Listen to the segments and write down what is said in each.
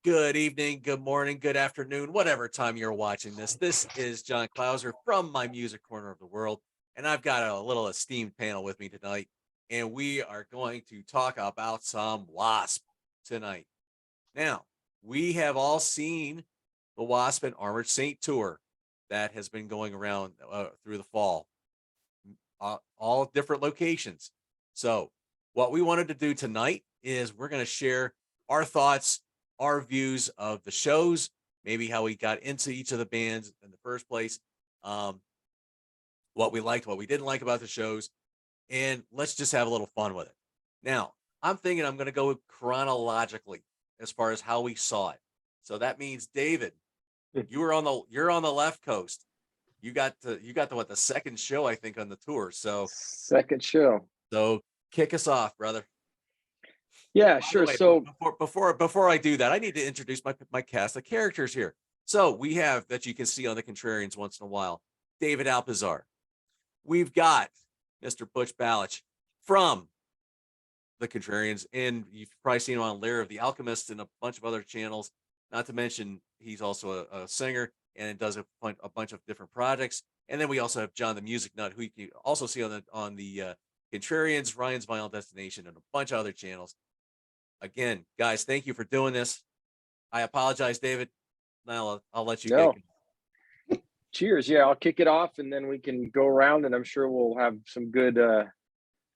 Good evening, good morning, good afternoon, whatever time you're watching this. This is John Clauser from my music corner of the world, and I've got a little esteemed panel with me tonight, and we are going to talk about some W.A.S.P tonight. Now, we have all seen the W.A.S.P and Armored Saint tour that has been going around through the fall, all different locations. So, what we wanted to do tonight is we're going to share our thoughts, our views of the shows, maybe how we got into each of the bands in the first place, um, what we liked, what we didn't like about the shows, and let's just have a little fun with it. Now, I'm thinking I'm going to go chronologically as far as how we saw it. So that means David, you're on the left coast. You got the what, the second show I think on the tour. Second show. So kick us off, brother. Yeah, By the sure. way, So before I do that, I need to introduce my cast of characters here. So we have, that you can see on the Contrarians once in a while, David Alpizar. We've got Mr. Butch Balich from the Contrarians, and you've probably seen him on Lair of the Alchemist and a bunch of other channels. Not to mention, he's also a singer and does a bunch of different projects. And then we also have John the Music Nut, who you can also see on the Contrarians, Ryan's Vinyl Destination, and a bunch of other channels. Again, guys, thank you for doing this. I apologize, David. Now I'll let you get no, going. cheers. Yeah, I'll kick it off and then we can go around and I'm sure we'll have some good a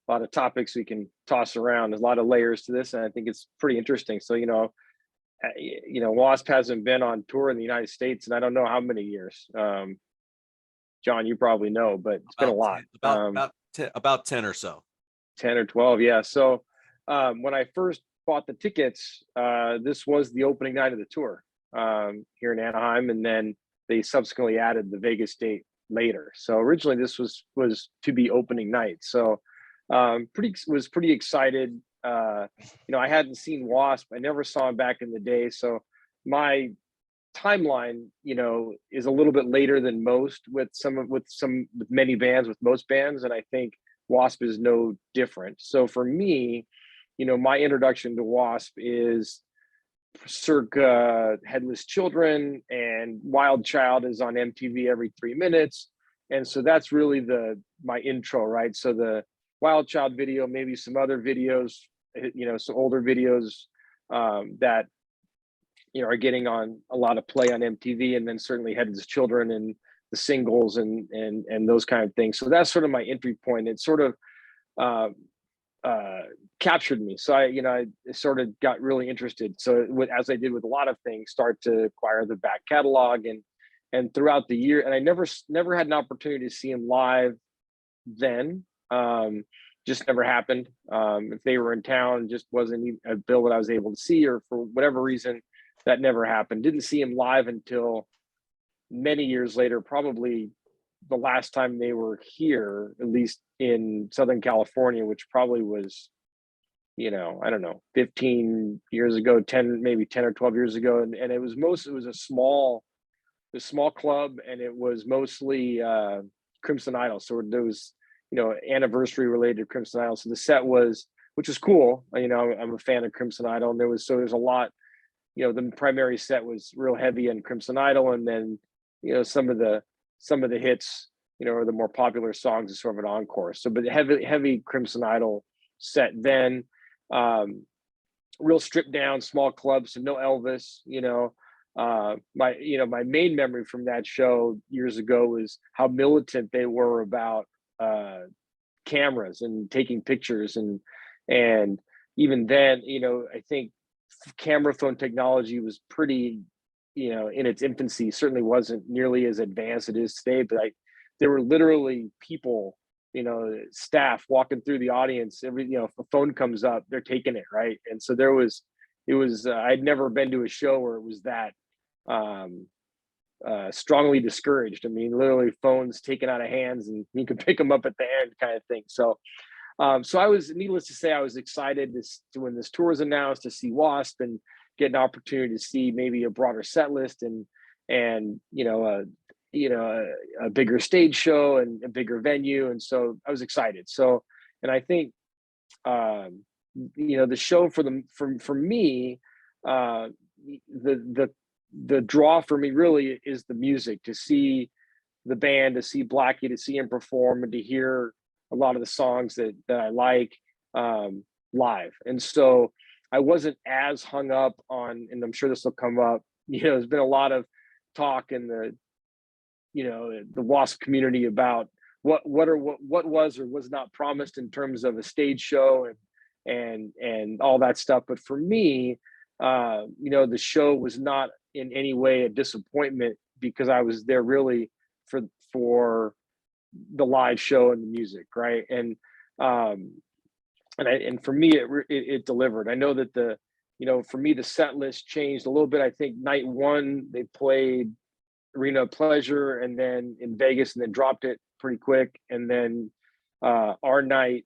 lot of topics we can toss around. There's a lot of layers to this and I think it's pretty interesting. So, W.A.S.P hasn't been on tour in the United States and I don't know how many years. John, you probably know, but it's been a About lot. 10, about 10 or so. 10 or 12, yeah. So when I first bought the tickets, this was the opening night of the tour here in Anaheim, and then they subsequently added the Vegas date later. So originally this was to be opening night. So pretty excited. I hadn't seen W.A.S.P. I never saw him back in the day, so my timeline, is a little bit later than most with many bands, with most bands, and I think W.A.S.P is no different. So for me, my introduction to W.A.S.P is circa Headless Children, and Wild Child is on MTV every 3 minutes. And so that's really my intro, right? So the Wild Child video, maybe some other videos, some older videos that are getting on a lot of play on MTV, and then certainly Headless Children and the singles and those kind of things. So that's sort of my entry point. It sort of captured me. So I sort of got really interested. So as I did with a lot of things, start to acquire the back catalog and throughout the year. And I never had an opportunity to see him live then. Just never happened. If they were in town, just wasn't a bill that I was able to see, or for whatever reason, that never happened. Didn't see him live until many years later, probably the last time they were here, at least in Southern California, which probably was, I don't know, 15 years ago, maybe 10 or 12 years ago. And it was a small club, and it was mostly Crimson Idol. So there was, anniversary related to Crimson Idol. So the set was, which was cool. I'm a fan of Crimson Idol, and there's a lot, the primary set was real heavy on Crimson Idol, and then, some of the hits, or the more popular songs is sort of an encore. So, but heavy Crimson Idol set then, real stripped down, small club, so no Elvis. My main memory from that show years ago was how militant they were about cameras and taking pictures, and even then, I think camera phone technology was pretty, in its infancy. Certainly wasn't nearly as advanced as it is today, but there were literally people, staff walking through the audience. If a phone comes up, they're taking it, right? And so I'd never been to a show where it was that strongly discouraged. I mean, literally phones taken out of hands and you can pick them up at the end kind of thing. So I was, needless to say, I was excited to when this tour was announced, to see W.A.S.P and get an opportunity to see maybe a broader set list and a bigger stage show and a bigger venue. And so I was excited. So, and I think, the show for me, the draw for me really is the music, to see the band, to see Blackie, to see him perform, and to hear a lot of the songs that I like live. And so I wasn't as hung up on, and I'm sure this will come up, there's been a lot of talk in the, the W.A.S.P community about what was or was not promised in terms of a stage show and all that stuff. But for me, the show was not in any way a disappointment, because I was there really for the live show and the music, right? And for me, it delivered. I know that for me, the set list changed a little bit. I think night one they played Arena of Pleasure, and then in Vegas, and then dropped it pretty quick. And then our night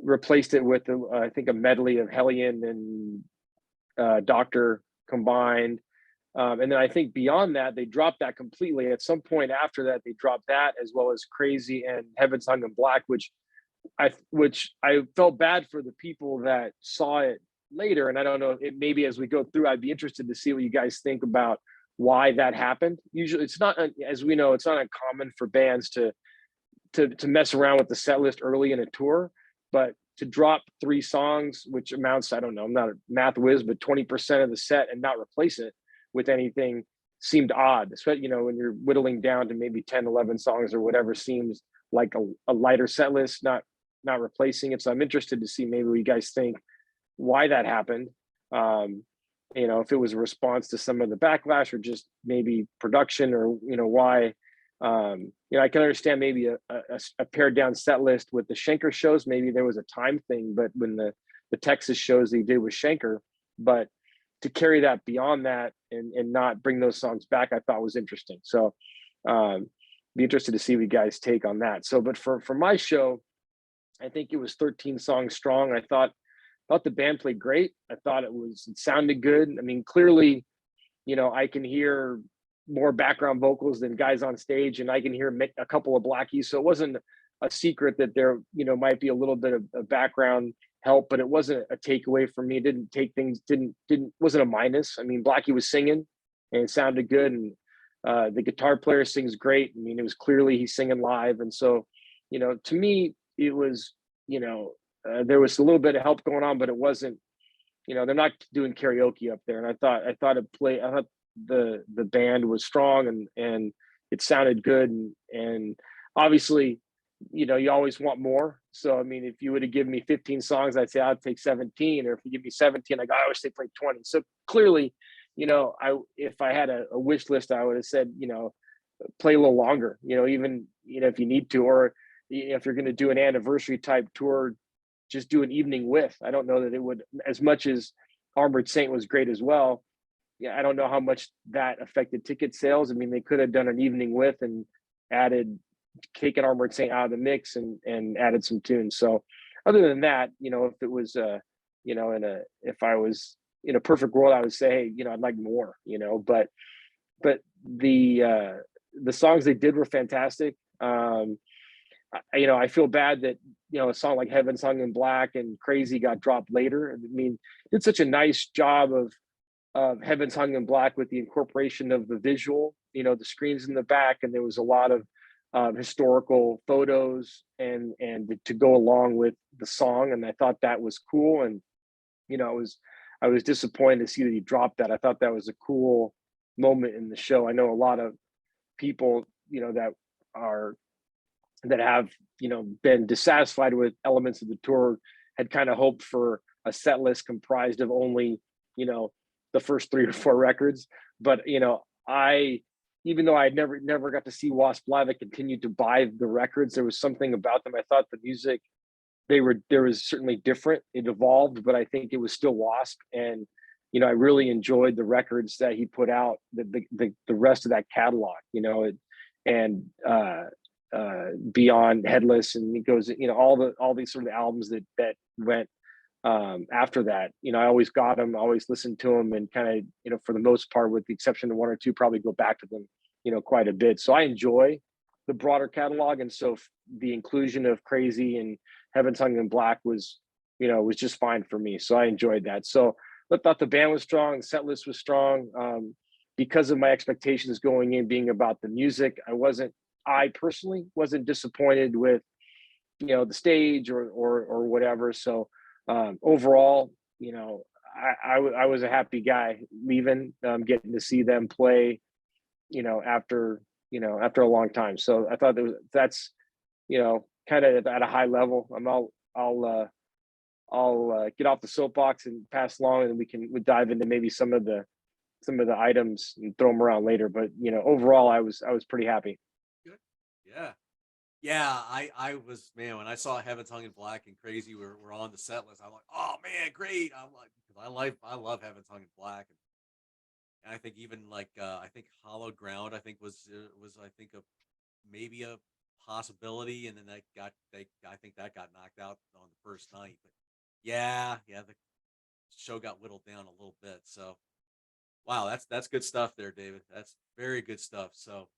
replaced it with I think a medley of Hellion and Doctor combined. And then I think beyond that, they dropped that completely. At some point after that, they dropped that, as well as Crazy and Heaven's Hung in Black, which I felt bad for the people that saw it later. And I don't know, maybe as we go through, I'd be interested to see what you guys think about why that happened. Usually it's not, as we know, it's not uncommon for bands to mess around with the set list early in a tour, but to drop 3 songs, which amounts, I don't know, I'm not a math whiz, but 20% of the set, and not replace it with anything seemed odd. Especially, when you're whittling down to maybe 10, 11 songs or whatever, seems like a lighter set list, not replacing it. So I'm interested to see maybe what you guys think, why that happened. If it was a response to some of the backlash, or just maybe production, or why. I can understand maybe a pared down set list with the Schenker shows. Maybe there was a time thing, but when the Texas shows they did with Schenker, but to carry that beyond that and not bring those songs back, I thought was interesting. So be interested to see what you guys take on that. So, but for my show, I think it was 13 songs strong. I thought the band played great. I thought it sounded good. I mean, clearly, I can hear more background vocals than guys on stage, and I can hear a couple of Blackies. So it wasn't a secret that there, might be a little bit of background help, but it wasn't a takeaway for me. It didn't take things, wasn't a minus. I mean, Blackie was singing and it sounded good. And the guitar player sings great. I mean, it was clearly he's singing live. And so, to me, it was, there was a little bit of help going on, but it wasn't, they're not doing karaoke up there. And I thought the band was strong, and it sounded good. And obviously, you always want more. So, I mean, if you would have given me 15 songs, I'd say I'd take 17, or if you give me 17, I wish they played 20. So clearly, if I had a wish list, I would have said, play a little longer, even, if you need to, or if you're going to do an anniversary type tour, just do an evening with. I don't know that it would, as much as Armored Saint was great as well. Yeah, I don't know how much that affected ticket sales. I mean, they could have done an evening with and taken Armored Saint out of the mix and added some tunes. So other than that, if it was, if I was in a perfect world, I would say, hey, I'd like more, but the songs they did were fantastic. I feel bad that, a song like Heaven's Hung in Black and Crazy got dropped later. I mean, did such a nice job of Heaven's Hung in Black with the incorporation of the visual, the screens in the back, and there was a lot of historical photos and to go along with the song, and I thought that was cool. And I was disappointed to see that he dropped that. I thought that was a cool moment in the show. I know a lot of people that have been dissatisfied with elements of the tour had kind of hoped for a set list comprised of only the first 3 or 4 records. But even though I never got to see W.A.S.P live, I continued to buy the records. There was something about them. I thought the music, there was certainly different. It evolved, but I think it was still W.A.S.P. And I really enjoyed the records that he put out, the rest of that catalog, Beyond, Headless, and it goes, all these sort of albums that went after that. I always got them, always listened to them, and kind of, for the most part, with the exception of 1 or 2, probably go back to them, quite a bit. So I enjoy the broader catalog. And so the inclusion of Crazy and Heaven's Hung in Black was just fine for me. So I enjoyed that. So I thought the band was strong, the set list was strong. Because of my expectations going in being about the music, I personally wasn't disappointed with, the stage or whatever. So overall, I was a happy guy leaving, getting to see them play, after after a long time. So I thought that's kind of at a high level. I'll get off the soapbox and pass along, and we dive into maybe some of the items and throw them around later. But overall, I was pretty happy. Good. Yeah. Yeah, I was, man, when I saw Heaven's Hung in Black and Crazy were on the set list. I'm like, oh man, great. I'm like, because I love Heaven's Hung in Black, and I think even like I think Hollow Ground I think was I think a maybe a possibility, and then I think that got knocked out on the first night. But yeah, the show got whittled down a little bit. So wow, that's good stuff there, David. That's very good stuff. So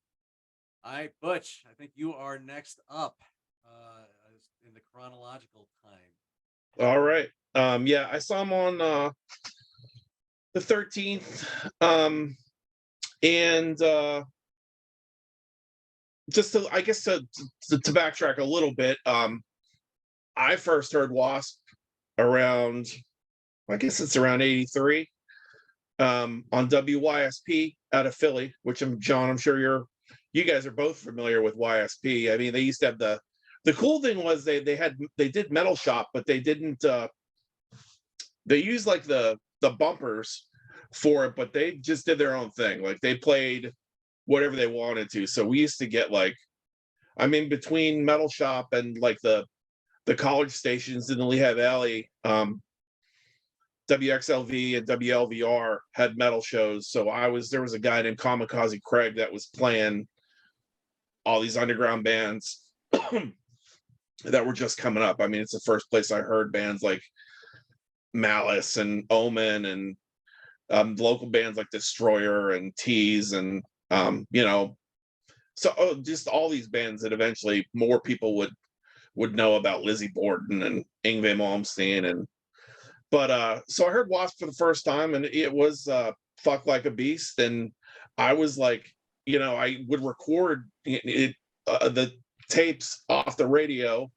all right, Butch, I think you are next up in the chronological time. All right. Yeah, I saw him on the 13th. And just to, I guess to backtrack a little bit, I first heard Wasp around, I guess it's around 83, on W.A.S.P out of Philly, which I'm sure you guys are both familiar with Y.S.P. I mean, they used to have the cool thing was they did Metal Shop, but they didn't they used like the bumpers for it, but they just did their own thing. Like they played whatever they wanted to. So we used to get like, I mean, between Metal Shop and like the college stations in the Lehigh Valley, WXLV and WLVR had metal shows. So there was a guy named Kamikaze Craig that was playing all these underground bands that were just coming up. I mean, it's the first place I heard bands like Malice and Omen and local bands like Destroyer and Tease and so just all these bands that eventually more people would know about, Lizzie Borden and Yngwie Malmsteen but so I heard Wasp for the first time, and it was Fuck Like a Beast, and I was like, I would record the tapes off the radio.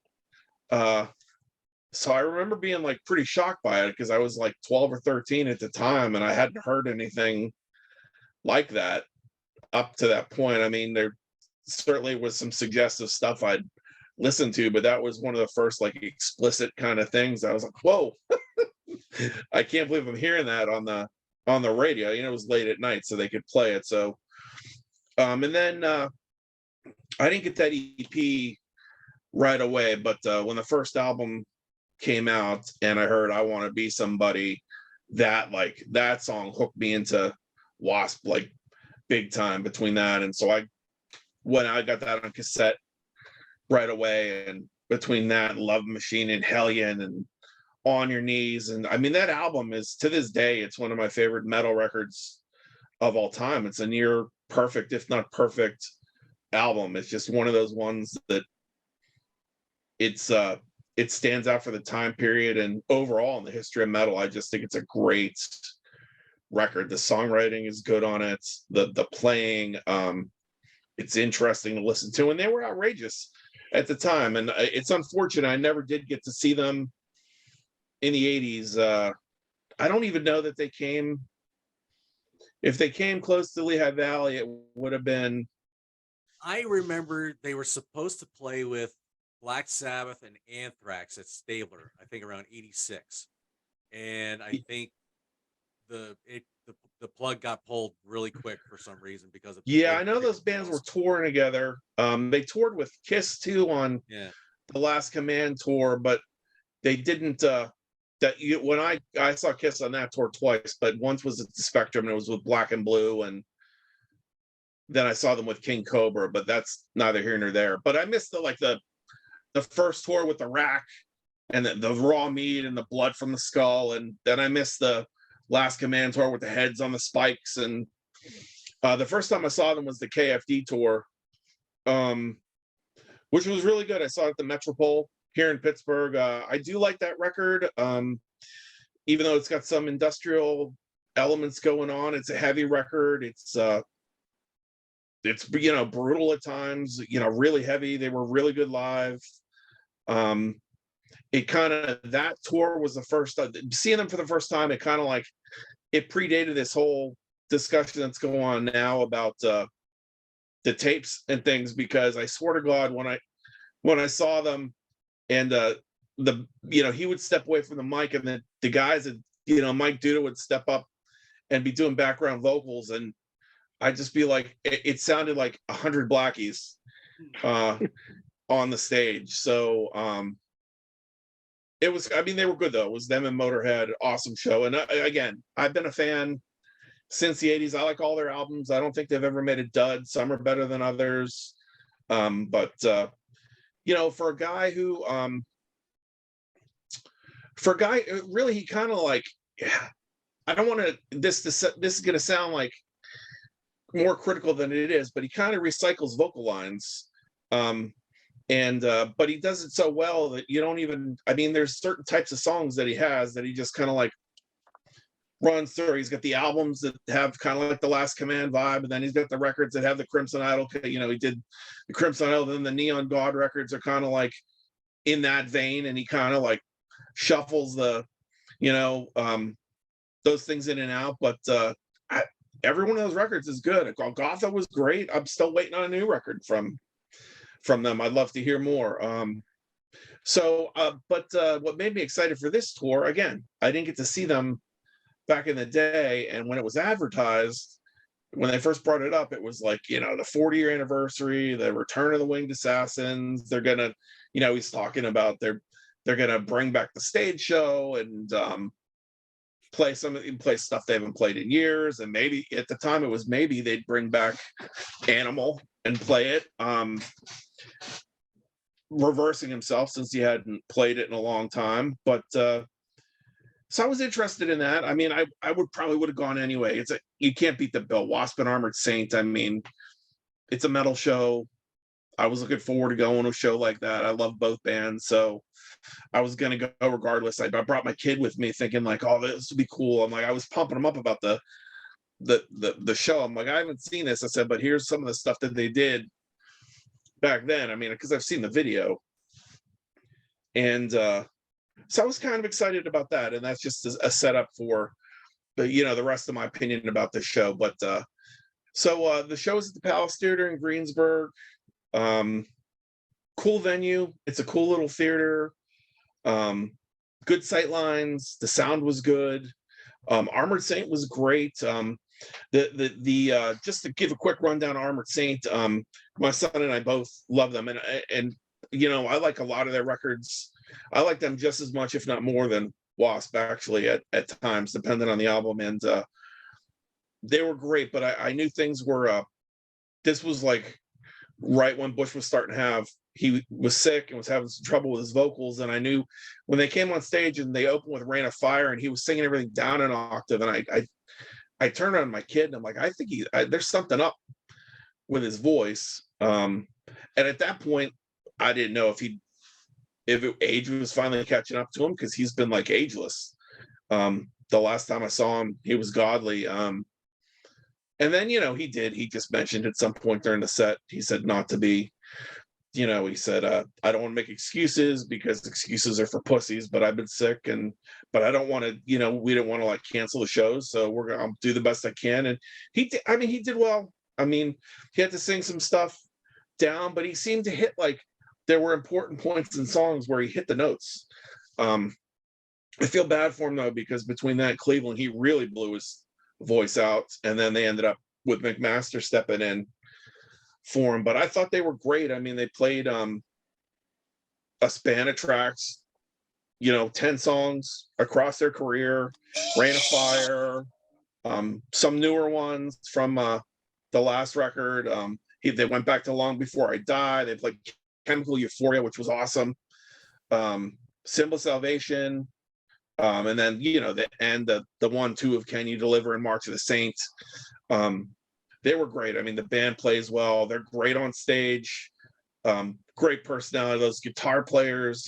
So I remember being like pretty shocked by it because I was like 12 or 13 at the time, and I hadn't heard anything like that up to that point. I mean, there certainly was some suggestive stuff I'd listened to, but that was one of the first like explicit kind of things. I was like, whoa, I can't believe I'm hearing that on the radio. It was late at night, so they could play it. So, and then I didn't get that EP right away, but when the first album came out and I heard I Want to Be Somebody, that song hooked me into Wasp like big time between that. And so when I got that on cassette right away, and between that, Love Machine and Hellion and On Your Knees, and I mean, that album is, to this day, it's one of my favorite metal records of all time. It's a near perfect, if not perfect, album. It's just one of those ones that it stands out for the time period, and overall in the history of metal, I just think it's a great record. The songwriting is good on it. The playing, it's interesting to listen to, and they were outrageous at the time. And it's unfortunate I never did get to see them in the 80s. I don't even know that if they came close to Lehigh Valley, it would have been. I remember they were supposed to play with Black Sabbath and Anthrax at Stabler, I think around 86. And I think the plug got pulled really quick for some reason because of I know those bands were touring together. They toured with Kiss too on the Last Command tour, but they didn't when I saw Kiss on that tour twice, but once was at the Spectrum and it was with Black and Blue, and then I saw them with King Cobra, but that's neither here nor there. But I missed the first tour with the Rack and the raw meat and the blood from the skull, and then I missed the Last Command tour with the heads on the spikes. And the first time I saw them was the KFD tour, which was really good. I saw it at the Metropole here in Pittsburgh. I do like that record. even though it's got some industrial elements going on, it's a heavy record. It's brutal at times, really heavy. They were really good live. It kind of, that tour was the first, seeing them for the first time, it kind of like, it predated this whole discussion that's going on now about the tapes and things, because I swear to God, when I saw them, and he would step away from the mic, and then the guys that, Mike Duda would step up and be doing background vocals, and I'd just be like, it sounded like 100 Blackies on the stage. So it was, I mean, they were good though. It was them and Motorhead, awesome show. And again, I've been a fan since the 80s. I like all their albums. I don't think they've ever made a dud. Some are better than others. But for a guy who really, he kind of like, I don't want to, this is going to sound like more critical than it is, but he kind of recycles vocal lines. But he does it so well that you don't even, I mean, there's certain types of songs that he has that he just kind of like runs through. He's got the albums that have kind of like the Last Command vibe, and then he's got the records that have the Crimson Idol. He did the Crimson Idol, then the Neon God records are kind of like in that vein, and he kind of like shuffles the, those things in and out. But every one of those records is good. Gotha was great. I'm still waiting on a new record from them. I'd love to hear more. But what made me excited for this tour, again, I didn't get to see them back in the day, and when it was advertised, when they first brought it up, it was like, the 40-year anniversary, the return of the Winged Assassins. They're gonna, he's talking about they're gonna bring back the stage show and play stuff they haven't played in years, and maybe at the time it was maybe they'd bring back Animal and play it, reversing himself since he hadn't played it in a long time. But so I was interested in that. I mean, I would have gone anyway. You can't beat the bill. W.A.S.P and Armored Saint. I mean, it's a metal show. I was looking forward to going to a show like that. I love both bands, so I was gonna go regardless. I brought my kid with me, thinking like, oh, this would be cool. I'm like, I was pumping him up about the show. I'm like, I haven't seen this. I said, but here's some of the stuff that they did back then. I mean, because I've seen the video, and so I was kind of excited about that. And that's just a setup for the rest of my opinion about the show. But so the show is at the Palace Theater in Greensburg. Cool venue. It's a cool little theater. Good sight lines. The sound was good. Armored Saint was great. The just to give a quick rundown, Armored Saint. My son and I both love them, and I like a lot of their records. I like them just as much, if not more, than W.A.S.P. actually at times, depending on the album. And they were great, but I knew things were. This was like right when Butch was starting to have. He was sick and was having some trouble with his vocals, and I knew when they came on stage and they opened with Rain of Fire and he was singing everything down an octave, and I turned on my kid and I'm like, I think there's something up with his voice. And at that point, I didn't know if age was finally catching up to him, because he's been like ageless. The last time I saw him, he was godly. And then he just mentioned at some point during the set, he said not to be. He said, I don't want to make excuses because excuses are for pussies, but I've been sick but I don't want to, we don't want to like cancel the shows. So I'll do the best I can. And he did well. I mean, he had to sing some stuff down, but he seemed to hit like, there were important points in songs where he hit the notes. I feel bad for him though, because between that and Cleveland, he really blew his voice out. And then they ended up with McMaster stepping in for him. But I thought they were great. I mean, they played a span of tracks, 10 songs across their career, Rain of Fire, some newer ones from the last record. They went back to Long Before I Die. They played Chemical Euphoria, which was awesome. Symbol of Salvation. And then, the 1-2 of Can You Deliver and March of the Saints. They were great. I mean, the band plays well. They're great on stage. Great personality. Those guitar players,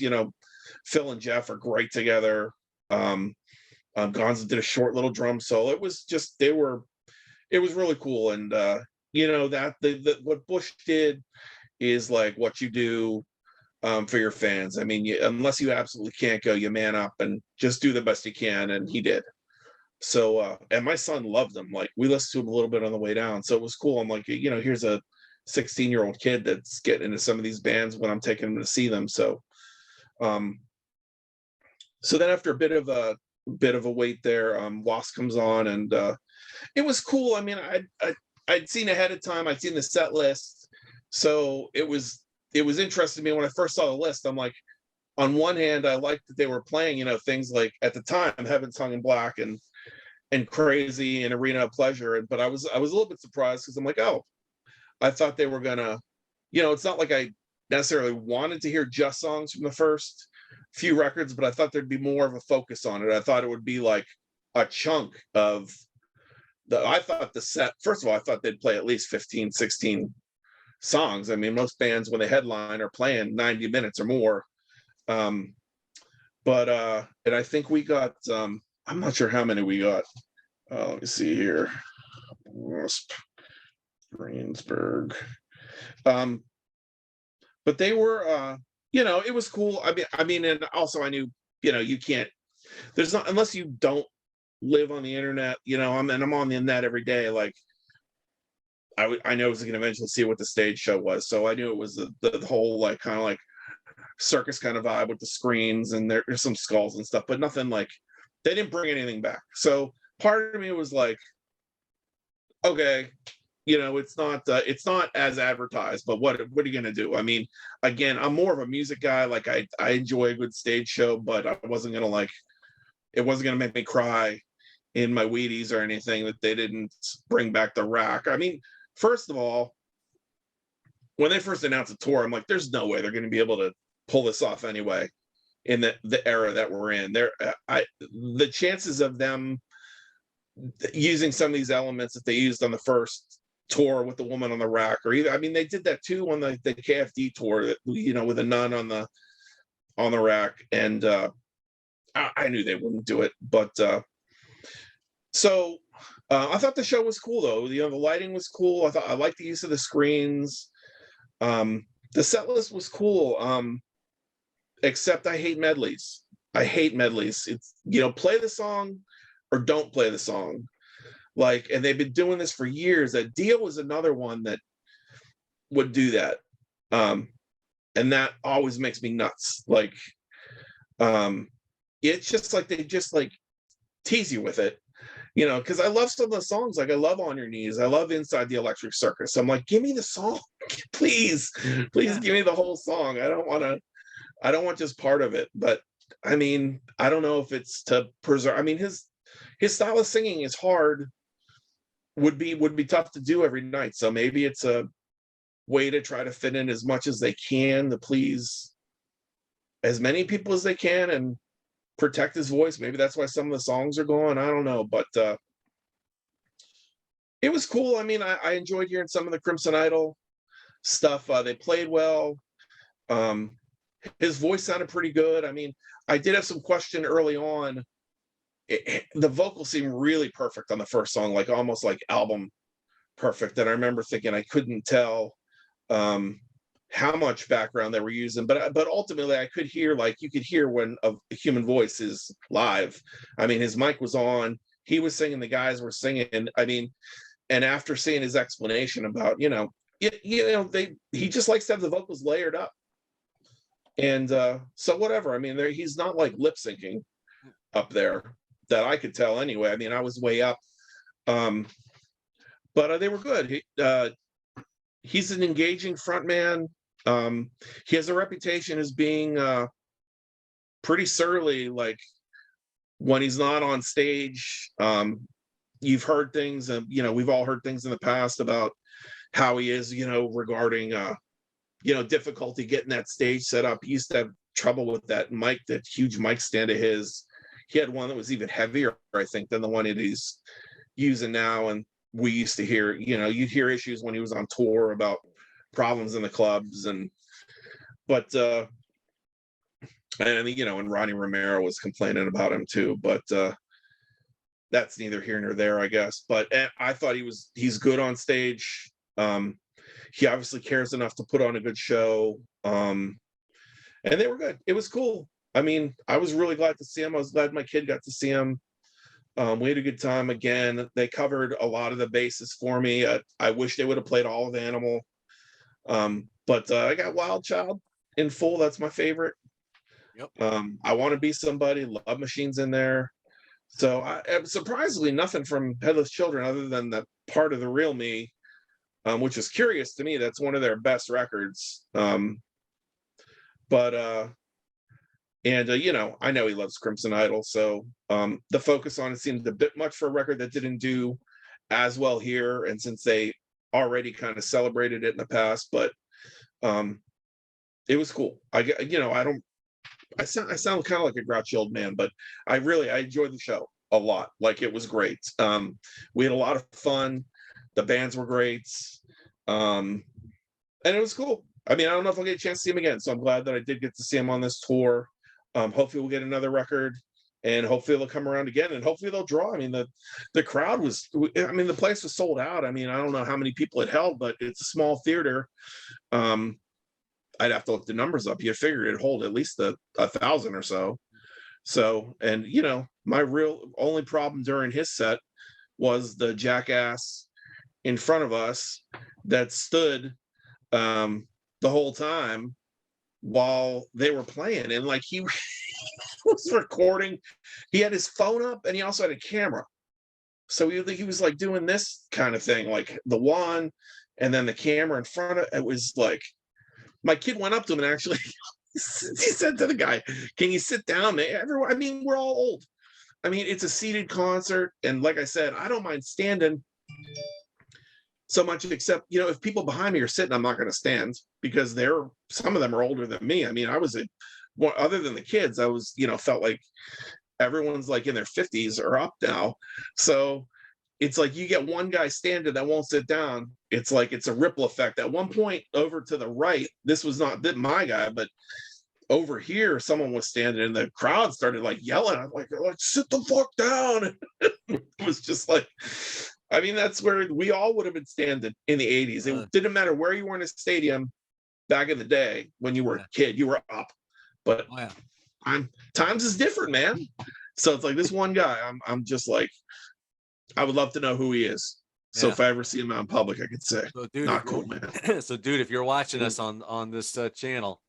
Phil and Jeff are great together. Gonzo did a short little drum solo. It was just it was really cool. And that what Bush did is like what you do for your fans. I mean, unless you absolutely can't go, you man up and just do the best you can, and he did. So and my son loved them. Like, we listened to him a little bit on the way down, so it was cool. I'm like, here's a 16-year-old kid that's getting into some of these bands when I'm taking him to see them. So so then after a bit of a wait there, W.A.S.P comes on, and it was cool. I mean, I'd seen ahead of time, I'd seen the set list, so it was interesting to me when I first saw the list. I'm like, on one hand, I liked that they were playing, things like, at the time, Heaven's Hung in Black and Crazy and Arena of Pleasure. But I was a little bit surprised, because I'm like, oh, I thought they were gonna, it's not like I necessarily wanted to hear just songs from the first few records, but I thought there'd be more of a focus on it. I thought it would be like a chunk of I thought the set, first of all, I thought they'd play at least 15, 16 songs. I mean, most bands, when they headline, are playing 90 minutes or more. But and I think we got, I'm not sure how many we got. Let me see here. W.A.S.P, Greensburg. But they were, it was cool. I mean, and also I knew, you can't, there's not, unless you don't live on the internet, I'm on the net every day. Like, I know I was going to eventually see what the stage show was, so I knew it was the whole, like, kind of like circus kind of vibe with the screens, and there's some skulls and stuff, but nothing like, they didn't bring anything back. So part of me was like, okay, it's not as advertised, but what are you gonna do? I mean, again, I'm more of a music guy. Like, I enjoy a good stage show, but it wasn't gonna make me cry in my Wheaties or anything that they didn't bring back the rack. I mean, first of all, when they first announced the tour, I'm like, there's no way they're going to be able to pull this off anyway in the era that we're in. The chances of them using some of these elements that they used on the first tour with the woman on the rack, or even, I mean, they did that too on the KFD tour, that, with a nun on the rack, and I knew they wouldn't do it. But so I thought the show was cool, though. The lighting was cool. I liked the use of the screens. The set list was cool, except I hate medleys. It's, play the song or don't play the song. Like, and they've been doing this for years. That Dio was another one that would do that. And that always makes me nuts. Like, it's just like, they just like tease you with it, because I love some of the songs. Like, I love On Your Knees. I love Inside the Electric Circus. I'm like, give me the song, please give me the whole song. I don't want just part of it. But I mean, I don't know if it's to preserve. I mean, his style of singing is hard, would be tough to do every night. So maybe it's a way to try to fit in as much as they can to please as many people as they can and protect his voice. Maybe that's why some of the songs are gone. I don't know, but it was cool. I mean, I enjoyed hearing some of the Crimson Idol stuff. They played well. His voice sounded pretty good. I mean, I did have some question early on. The vocals seemed really perfect on the first song, like almost like album perfect. And I remember thinking I couldn't tell how much background they were using, but ultimately I could hear, like, you could hear when a human voice is live. I mean, his mic was on, he was singing, the guys were singing. I mean, and after seeing his explanation about, he just likes to have the vocals layered up. And so whatever. I mean, he's not like lip syncing up there that I could tell anyway. I mean, I was way up. But they were good. He's an engaging frontman. He has a reputation as being pretty surly, like, when he's not on stage. You've heard things, we've all heard things in the past about how he is, regarding difficulty getting that stage set up. He used to have trouble with that mic, that huge mic stand of his. He had one that was even heavier, I think, than the one that he's using now. And we used to hear, you'd hear issues when he was on tour about problems in the clubs. And and Ronnie Romero was complaining about him too. But that's neither here nor there, I guess. But I thought he's good on stage. He obviously cares enough to put on a good show. And they were good. It was cool. I mean, I was really glad to see him. I was glad my kid got to see him. We had a good time. Again, they covered a lot of the bases for me. I wish they would have played all of Animal. But I got Wild Child in full. That's my favorite. Yep. I Want to Be Somebody. Love Machine's in there. So surprisingly, nothing from Headless Children other than the Part of the Real Me, which is curious to me. That's one of their best records. You know, I know he loves Crimson Idol, so the focus on it seemed a bit much for a record that didn't do as well here, and since they already kind of celebrated it in the past, but it was cool. I sound kind of like a grouchy old man, but I enjoyed the show a lot. Like, it was great. We had a lot of fun. The bands were great. And it was cool. I mean, I don't know if I'll get a chance to see him again, so I'm glad that I did get to see him on this tour. Hopefully we'll get another record, and hopefully they'll come around again, and hopefully they'll draw. I mean, the crowd was, I mean, the place was sold out. I mean, I don't know how many people it held, but it's a small theater. I'd have to look the numbers up. You figure it'd hold at least 1,000 or so. So, and you know, my real only problem during his set was the jackass in front of us that stood the whole time while they were playing, and like he was recording. He had his phone up, and he also had a camera. So he was like doing this kind of thing, like the one, and then the camera in front of it. Was like, my kid went up to him and actually he said to the guy, "Can you sit down?" Everyone, I mean, we're all old. I mean, it's a seated concert, and like I said, I don't mind standing so much, except, you know, if people behind me are sitting, I'm not going to stand, because some of them are older than me. I mean, other than the kids, I was, you know, felt like everyone's like in their 50s or up now. So it's like you get one guy standing that won't sit down. It's like it's a ripple effect. At one point over to the right, this was not my guy, but over here, someone was standing, and the crowd started like yelling. I'm like, sit the fuck down. It was just like, I mean, that's where we all would have been standing in the 80s. It didn't matter where you were in a stadium back in the day. When you were a kid, you were up. But times is different, man. So it's like this one guy, I'm just like, I would love to know who he is. So if I ever see him out in public, I could say, so, dude, not cool, man. So, dude, if you're watching us on this channel,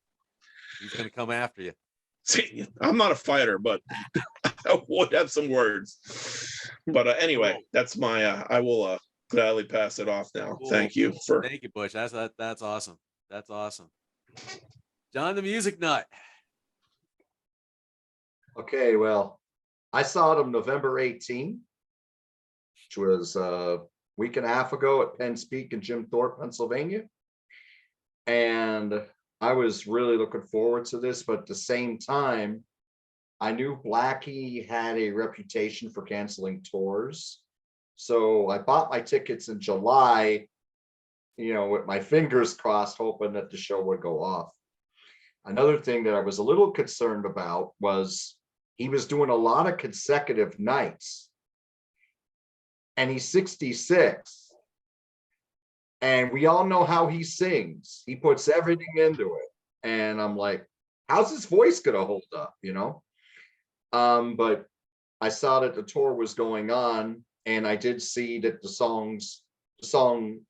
he's gonna come after you. See, I'm not a fighter, but I would have some words. But anyway, that's my. I will gladly pass it off now. Cool. Thank you, Butch. That's awesome. That's awesome. John, the music nut. Okay, well, I saw them November 18, which was a week and a half ago at Penn's Peak in Jim Thorpe, Pennsylvania. And I was really looking forward to this, but at the same time, I knew Blackie had a reputation for canceling tours. So I bought my tickets in July, you know, with my fingers crossed, hoping that the show would go off. Another thing that I was a little concerned about was he was doing a lot of consecutive nights. And he's 66. And we all know how he sings. He puts everything into it. And I'm like, how's his voice going to hold up, you know? But I saw that the tour was going on, and I did see that the song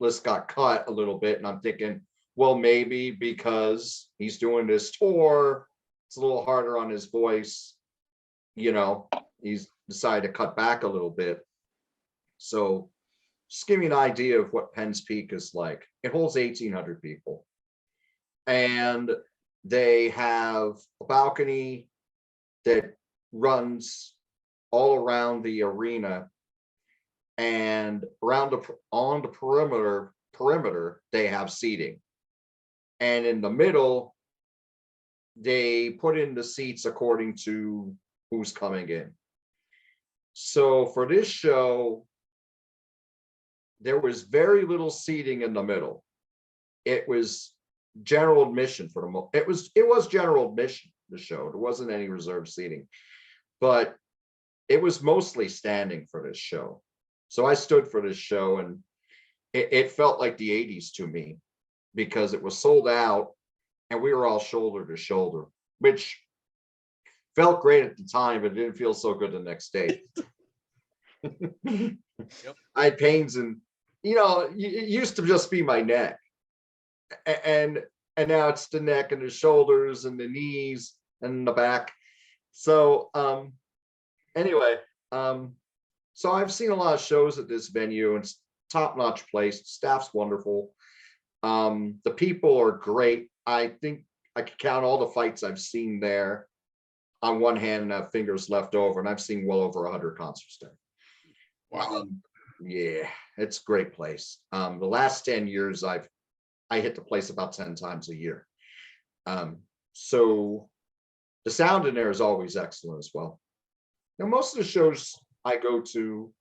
list got cut a little bit. And I'm thinking, well, maybe because he's doing this tour, it's a little harder on his voice. You know, he's decided to cut back a little bit. So just give me an idea of what Penn's Peak is like. It holds 1,800 people. And they have a balcony that runs all around the arena. And on the perimeter, they have seating. And in the middle, they put in the seats according to who's coming in. So for this show, there was very little seating in the middle. It was general admission for the most. It was general admission, the show. There wasn't any reserved seating. But it was mostly standing for this show. So I stood for this show, and it felt like the 80s to me because it was sold out and we were all shoulder to shoulder, which felt great at the time, but it didn't feel so good the next day. Yep. I had pains, and it used to just be my neck, and now it's the neck and the shoulders and the knees and the back. So anyway, so I've seen a lot of shows at this venue, and it's top-notch place. Staff's wonderful. The people are great. I think I could count all the fights I've seen there on one hand and have fingers left over, and I've seen well over 100 concerts there. Wow. Yeah, it's a great place. The last 10 years I hit the place about 10 times a year. So the sound in there is always excellent as well. Now, most of the shows I go to,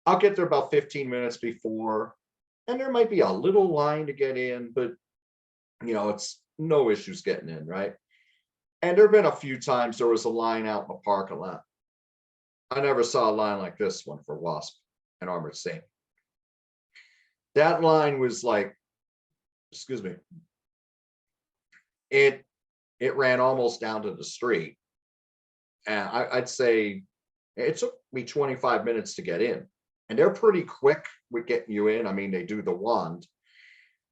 I'll get there about 15 minutes before, and there might be a little line to get in, but it's no issues getting in, right? And there have been a few times there was a line out in the parking lot. I never saw a line like this one for W.A.S.P and Armored Saint. That line was like, excuse me, it ran almost down to the street. And I'd say it took me 25 minutes to get in. And they're pretty quick with getting you in. I mean, they do the wand.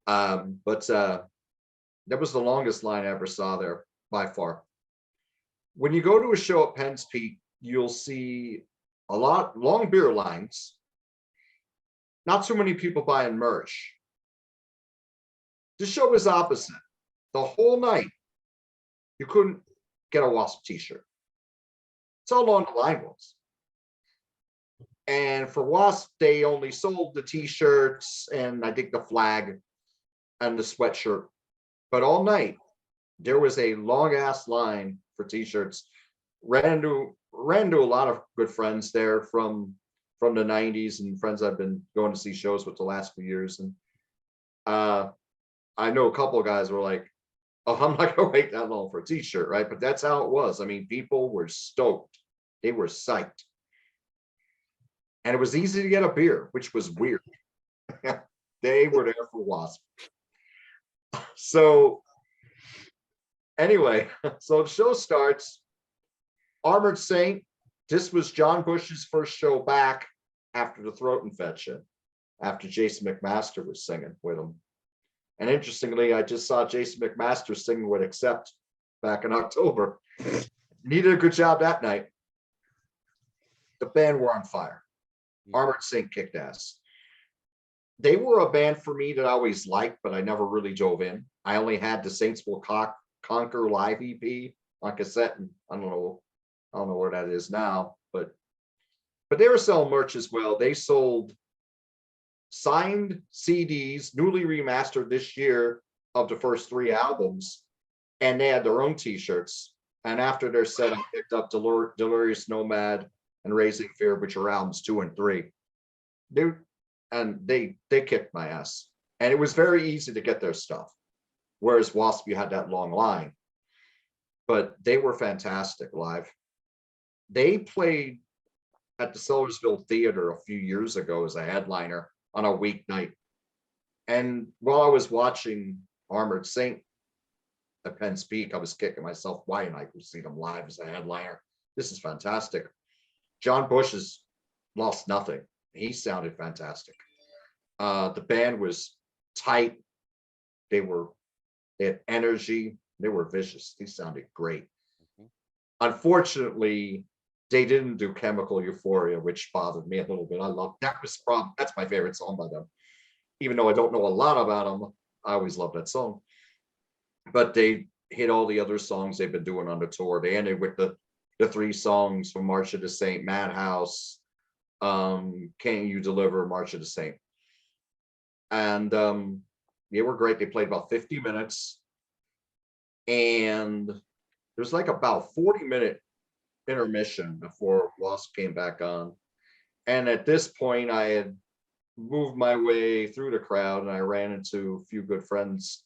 But that was the longest line I ever saw there by far. When you go to a show at Penns Peak, you'll see a lot long beer lines. Not so many people buying merch. The show was opposite. The whole night, you couldn't get a W.A.S.P t-shirt. That's how long the line was. And for W.A.S.P, they only sold the t-shirts and I think the flag and the sweatshirt. But all night, there was a long ass line for t-shirts. Ran into a lot of good friends there from the 90s and friends I've been going to see shows with the last few years. And I know a couple of guys were like, oh, I'm not gonna wait that long for a t-shirt, right? But that's how it was. I mean, people were stoked. They were psyched. And it was easy to get a beer, which was weird. They were there for W.A.S.P. So anyway, so the show starts. Armored Saint, this was John Bush's first show back after the throat infection, after Jason McMaster was singing with him. And interestingly, I just saw Jason McMaster singing with Accept back in October. And he did a good job that night. The band were on fire. Armored Saint kicked ass. They were a band for me that I always liked, but I never really dove in. I only had the Saints Will Conquer live EP on cassette, and I don't know where that is now, but they were selling merch as well. They sold signed CDs, newly remastered this year, of the first 3 albums, and they had their own t-shirts. And after their set, I picked up Delirious Nomad and Raising Fear, which are albums 2 and 3. They kicked my ass. And it was very easy to get their stuff. Whereas W.A.S.P, you had that long line. But they were fantastic live. They played at the Sellersville Theater a few years ago as a headliner on a weeknight. And while I was watching Armored Saint at Penns Peak, I was kicking myself, why didn't I go see them live as a headliner? This is fantastic. John Bush has lost nothing. He sounded fantastic. The band was tight. They had energy. They were vicious. They sounded great. Unfortunately, they didn't do Chemical Euphoria, which bothered me a little bit. That's my favorite song by them. Even though I don't know a lot about them, I always love that song. But they hit all the other songs they've been doing on the tour. They ended with the 3 songs from March of the Saint, Madhouse, Can You Deliver, March of the Saint. And they were great. They played about 50 minutes. And there's like about 40-minute intermission before W.A.S.P came back on. And at this point, I had moved my way through the crowd, and I ran into a few good friends,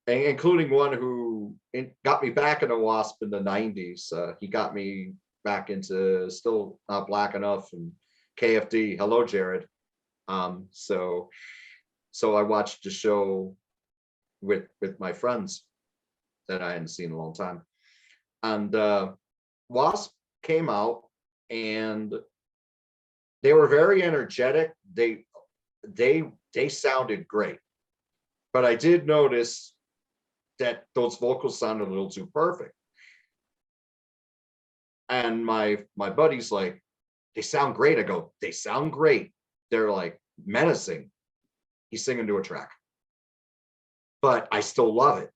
including one who got me back into W.A.S.P in the 90s. He got me back into Still Not Black Enough and KFD. Hello, Jared. So I watched the show with my friends that I hadn't seen in a long time. And W.A.S.P came out and they were very energetic. They sounded great. But I did notice that those vocals sounded a little too perfect. And my buddy's like, they sound great. I go, they sound great. They're like menacing. He's singing to a track. But I still love it,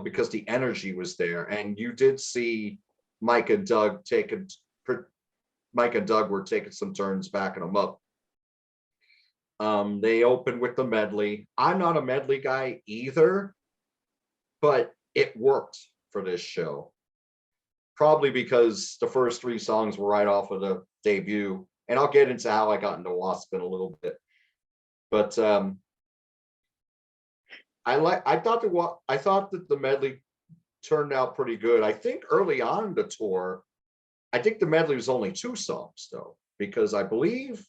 because the energy was there. And you did see Mike and Doug were taking some turns backing them up. They opened with the medley. I'm not a medley guy either, but it worked for this show. Probably because the first 3 songs were right off of the debut. And I'll get into how I got into W.A.S.P in a little bit. But I thought that the medley turned out pretty good. I think early on in the tour, I think the medley was only 2 songs though, because I believe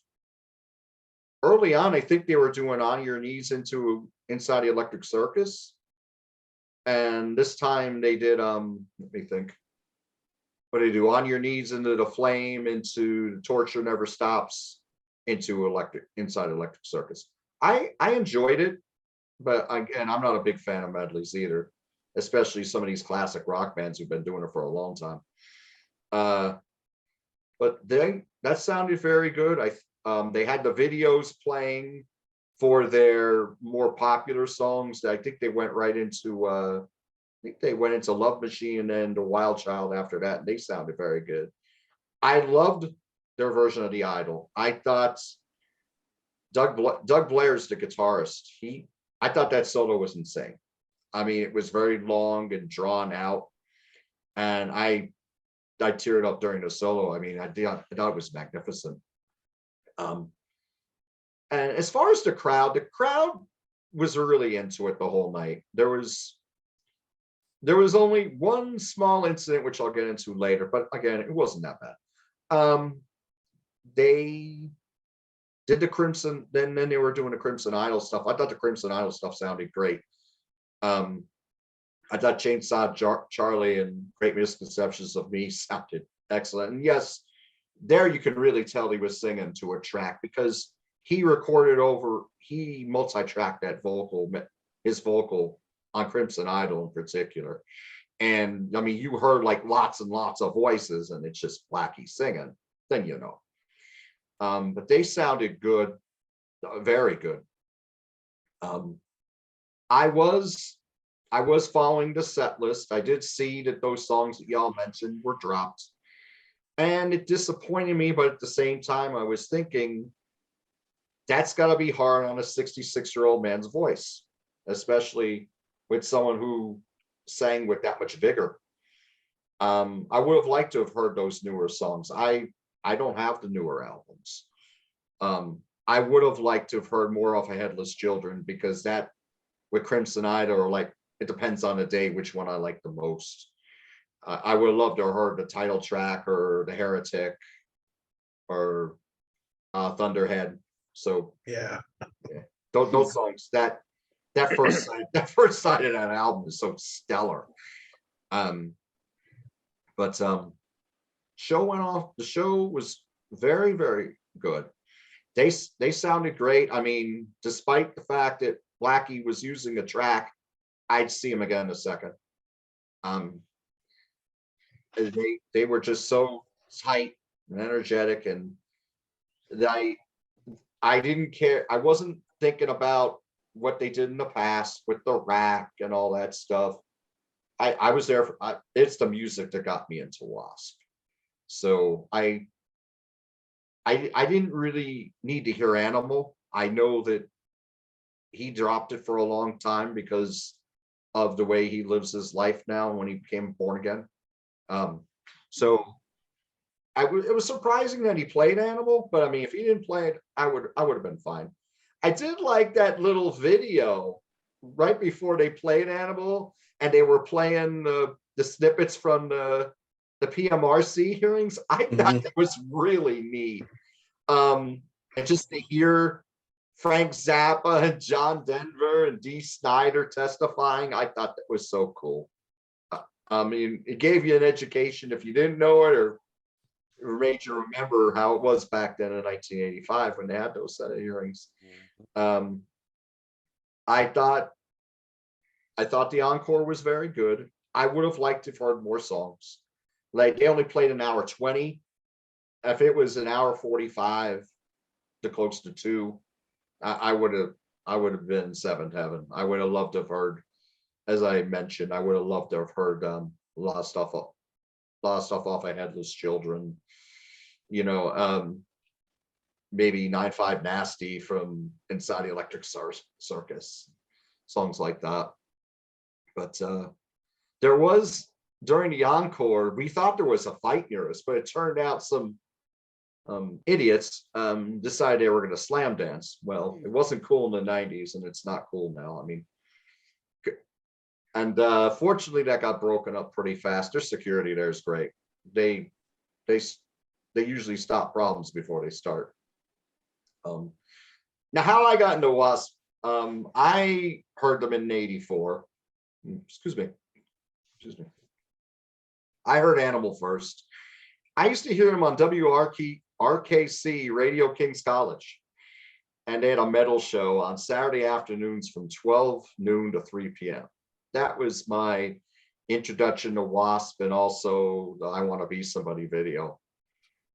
early on, I think they were doing On Your Knees Inside the Electric Circus. And this time they did, let me think. What did they do? On Your Knees Into the Flame, into Torture Never Stops, into Inside Electric Circus. I enjoyed it, but again, I'm not a big fan of medleys either, especially some of these classic rock bands who've been doing it for a long time. But that sounded very good. They had the videos playing for their more popular songs. I think they went right into Love Machine and The Wild Child after that, and they sounded very good. I loved their version of The Idol. I thought Doug Blair's the guitarist. I thought that solo was insane. I mean, it was very long and drawn out, and I teared up during the solo. I mean, I thought it was magnificent. And as far as the crowd was really into it the whole night. There was only one small incident, which I'll get into later, but again, it wasn't that bad. They did the Crimson, then they were doing the Crimson Idol stuff. I thought the Crimson Idol stuff sounded great. I thought Chainsaw Charlie and Great Misconceptions of Me sounded excellent. And yes, there you can really tell he was singing to a track because he multi-tracked his vocal on Crimson Idol in particular. And I mean, you heard like lots and lots of voices and it's just Blackie singing, then but they sounded good, very good. I was following the set list. I did see that those songs that y'all mentioned were dropped. And it disappointed me, but at the same time, I was thinking, that's got to be hard on a 66-year-old man's voice, especially with someone who sang with that much vigor. I would have liked to have heard those newer songs. I don't have the newer albums. I would have liked to have heard more of a Headless Children, because that with Crimson Idol, or like, it depends on the day which one I like the most. I would have loved to have heard the title track or the Heretic or Thunderhead. So yeah. Those songs, that first side of that album is so stellar. But show went off. The show was very, very good. They sounded great. I mean, despite the fact that Blackie was using a track, I'd see him again in a second. They were just so tight and energetic, and I didn't care. I wasn't thinking about what they did in the past with the rack and all that stuff. I was there for it's the music that got me into W.A.S.P. So I didn't really need to hear Animal. I know that he dropped it for a long time because of the way he lives his life now when he became born again. So it was surprising that he played Animal, but I mean, if he didn't play it, I would have been fine. I did like that little video right before they played Animal, and they were playing the snippets from the the PMRC hearings, I thought that was really neat. And just to hear Frank Zappa and John Denver and Dee Snider testifying, I thought that was so cool. I mean, it gave you an education if you didn't know it, or made you remember how it was back then in 1985 when they had those set of hearings. I thought the encore was very good. I would have liked to have heard more songs. Like, they only played an hour 20. If it was an hour 45 to close to 2, I would have been seventh heaven. I would have loved to have heard, as I mentioned, I would have loved to have heard a lot of stuff off of Headless Children, you know, maybe 9-5 Nasty from Inside the Electric Circus, songs like that. But there was, during the encore, we thought there was a fight near us, but it turned out some idiots decided they were going to slam dance. Well, it wasn't cool in the 90s, and it's not cool now. I mean, and fortunately that got broken up pretty fast. Their security there is great. They usually stop problems before they start. Now, how I got into W.A.S.P, I heard them in '84. Excuse me. I heard Animal first. I used to hear them on WRKC, Radio Kings College. And they had a metal show on Saturday afternoons from 12 noon to 3 p.m. That was my introduction to W.A.S.P, and also the I Want to Be Somebody video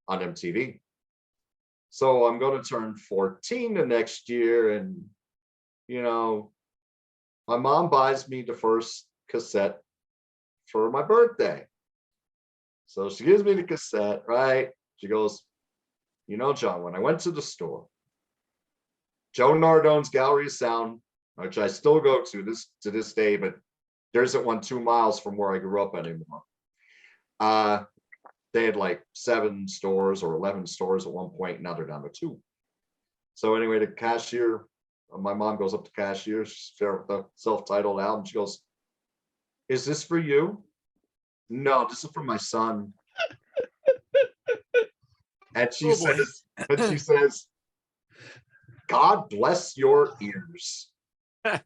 on MTV. So I'm going to turn 14 the next year, and, you know, my mom buys me the first cassette for my birthday. So she gives me the cassette, right? She goes, you know, John, when I went to the store, Joe Nardone's Gallery of Sound, which I still go to this day, but there isn't one 2 miles from where I grew up anymore. They had like 7 stores or 11 stores at one point. Now they're down to 2. So anyway, the cashier, my mom goes up to cashier, she's fair with the self-titled album. She goes, is this for you? No, this is for my son. And she says, God bless your ears. And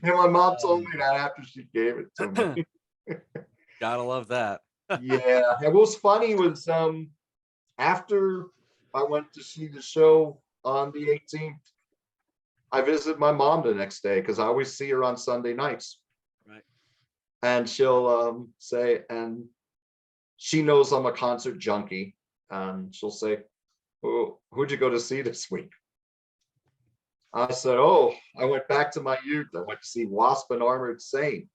my mom told me that after she gave it to me. Gotta love that. Yeah. And what was funny was after I went to see the show on the 18th, I visited my mom the next day because I always see her on Sunday nights. Right. And she'll say, and she knows I'm a concert junkie, and she'll say, oh, who'd you go to see this week? I said, oh, I went back to my youth. I went to see W.A.S.P and Armored Saint.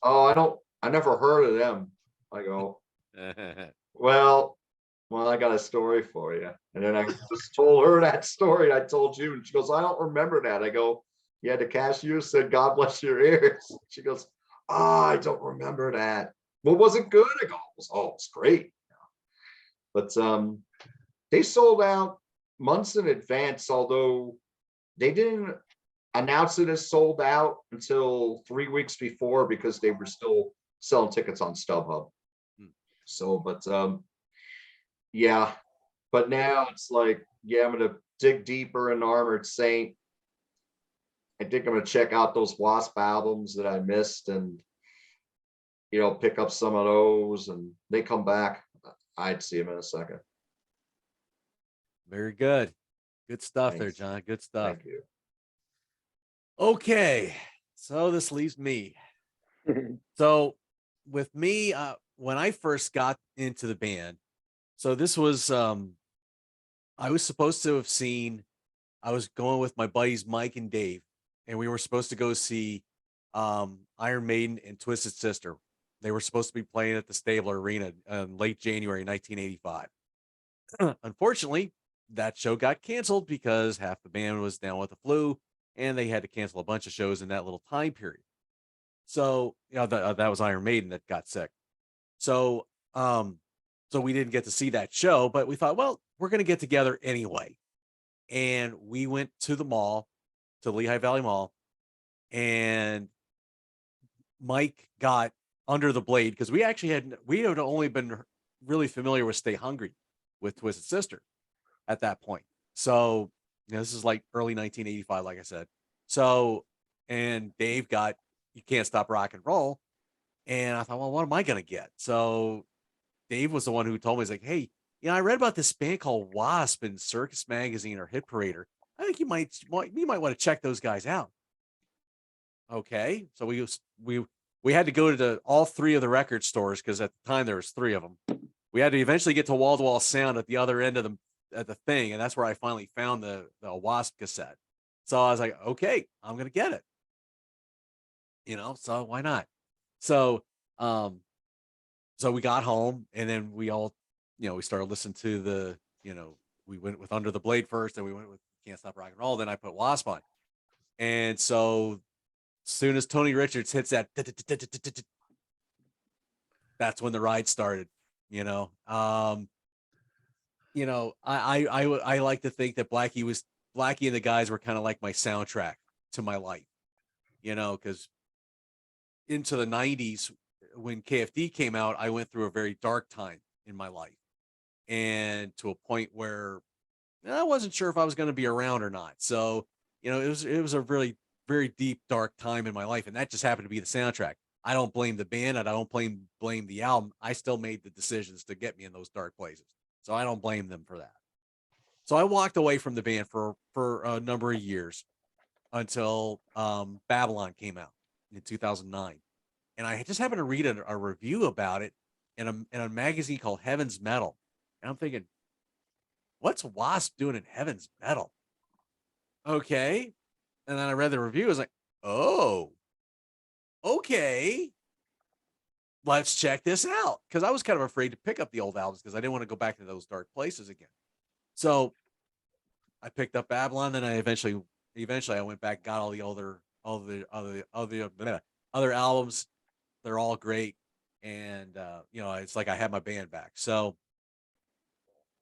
Oh, I never heard of them. I go, well, I got a story for you. And then I just told her that story I told you. And she goes, I don't remember that. I go, yeah, the cashier said, God bless your ears. She goes, I don't remember that. Well, was it good? I go, it's great. But they sold out months in advance, although they didn't announce it as sold out until 3 weeks before because they were still selling tickets on StubHub. So, but yeah, but now it's like, yeah, I'm going to dig deeper in Armored Saint. I think I'm going to check out those W.A.S.P albums that I missed and, you know, pick up some of those, and they come back. I'd see them in a second. Very good. Good stuff. Thanks. There, John. Good stuff. Thank you. Okay. So this leaves me. So with me, when I first got into the band, so this was, I was supposed to have seen, I was going with my buddies, Mike and Dave, and we were supposed to go see Iron Maiden and Twisted Sister. They were supposed to be playing at the Stabler Arena in late January 1985. Unfortunately, that show got canceled because half the band was down with the flu, and they had to cancel a bunch of shows in that little time period. So, you know, that was Iron Maiden that got sick. So, so we didn't get to see that show, but we thought, well, we're going to get together anyway. And we went to the mall, to Lehigh Valley Mall, and Mike got Under the Blade, because we had only been really familiar with Stay Hungry with Twisted Sister at that point. So, this is like early 1985, like I said. So, and Dave got You Can't Stop Rock and Roll. And I thought, well, what am I going to get? So Dave was the one who told me, he's like, hey, I read about this band called W.A.S.P in Circus Magazine or Hit Parader. I think you might want to check those guys out. Okay. So we had to go to all three of the record stores, because at the time there was three of them. We had to eventually get to Wall to Wall Sound at the other end of the thing, and that's where I finally found the W.A.S.P cassette. So I was like, okay, I'm gonna get it. So why not? So so we got home, and then we all, we started listening to we went with Under the Blade first, and we went with Can't Stop Rock and Roll. Then I put W.A.S.P on, and so as soon as Tony Richards hits that, that's when the ride started. I like to think that Blackie and the guys were kind of like my soundtrack to my life, because into the 90s, when KFD came out, I went through a very dark time in my life, and to a point where I wasn't sure if I was going to be around or not. So, it was a really very deep, dark time in my life, and that just happened to be the soundtrack. I don't blame the band, and I don't blame the album. I still made the decisions to get me in those dark places, so I don't blame them for that. So I walked away from the band for a number of years, until Babylon came out in 2009, and I just happened to read a review about it in a magazine called Heaven's Metal, and I'm thinking, what's W.A.S.P doing in Heaven's Metal? Okay, and then I read the review. I was like, oh, okay, let's check this out, because I was kind of afraid to pick up the old albums because I didn't want to go back to those dark places again. So I picked up Babylon, then I eventually I went back, got all the other albums. They're all great, and it's like I had my band back. So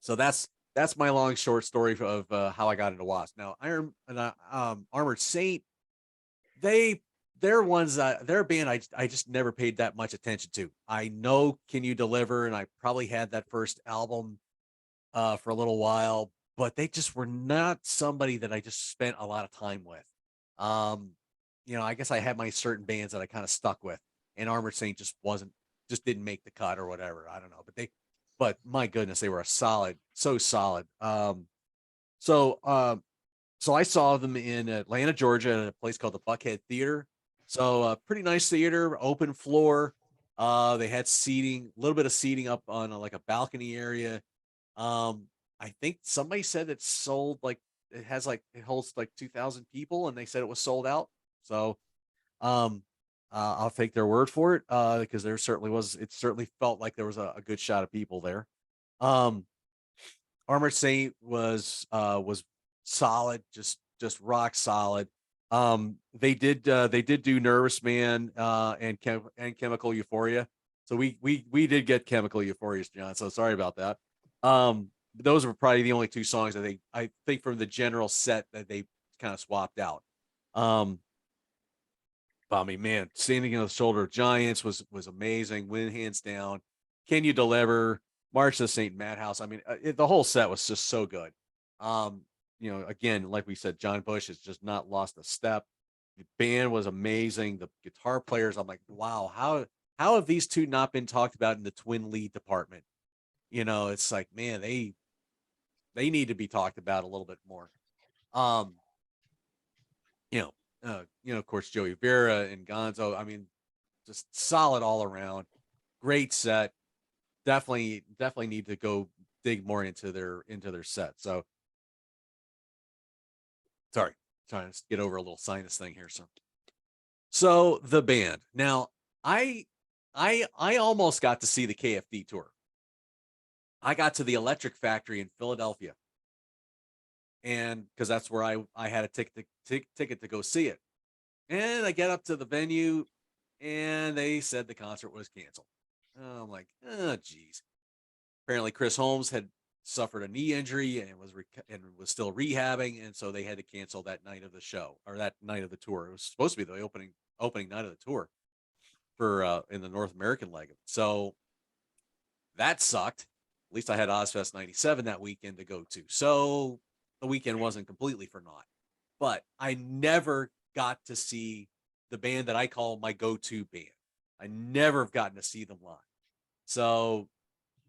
that's my long short story of how I got into W.A.S.P. Now, Armored Saint, they're ones that they're a band I just never paid that much attention to. I know Can You Deliver, and I probably had that first album for a little while, but they just were not somebody that I just spent a lot of time with. I guess I had my certain bands that I kind of stuck with, and Armored Saint just didn't make the cut or whatever. I don't know, but my goodness, they were so solid. So so I saw them in Atlanta, Georgia, at a place called the Buckhead Theater. So pretty nice theater, open floor. They had seating, a little bit of seating up on like a balcony area. Um, I think somebody said it sold like it holds like 2,000 people, and they said it was sold out. So um, I'll take their word for it, because it certainly felt like there was a good shot of people there. Um, Armored Saint was solid, just rock solid. They did do Nervous Man and Chemical Euphoria. So we did get Chemical Euphoria, John. So sorry about that. Those were probably the only two songs that I think from the general set that they kind of swapped out. I mean, man, Standing on the Shoulder of Giants was amazing. Win hands down. Can You Deliver? March to the St. Madhouse. I mean, the whole set was just so good. Again, like we said, John Bush has just not lost a step. The band was amazing. The guitar players, I'm like, wow, how have these two not been talked about in the twin lead department? It's like, man, they need to be talked about a little bit more. Um, of course, Joey Vera and Gonzo. I mean, just solid all around. Great set. Definitely need to go dig more into their set. So sorry, trying to get over a little sinus thing here. So the band. Now, I almost got to see the KFD tour. I got to the Electric Factory in Philadelphia, and because that's where I had a ticket to go see it. And I get up to the venue, and they said the concert was canceled. I'm like, oh, geez. Apparently, Chris Holmes had suffered a knee injury and was still rehabbing, and so they had to cancel that night of the show, or that night of the tour. It was supposed to be the opening night of the tour. for in the North American leg. So that sucked. At least I had Ozfest 97 that weekend to go to. So the weekend wasn't completely for naught. But I never got to see the band that I call my go-to band. I never have gotten to see them live. So,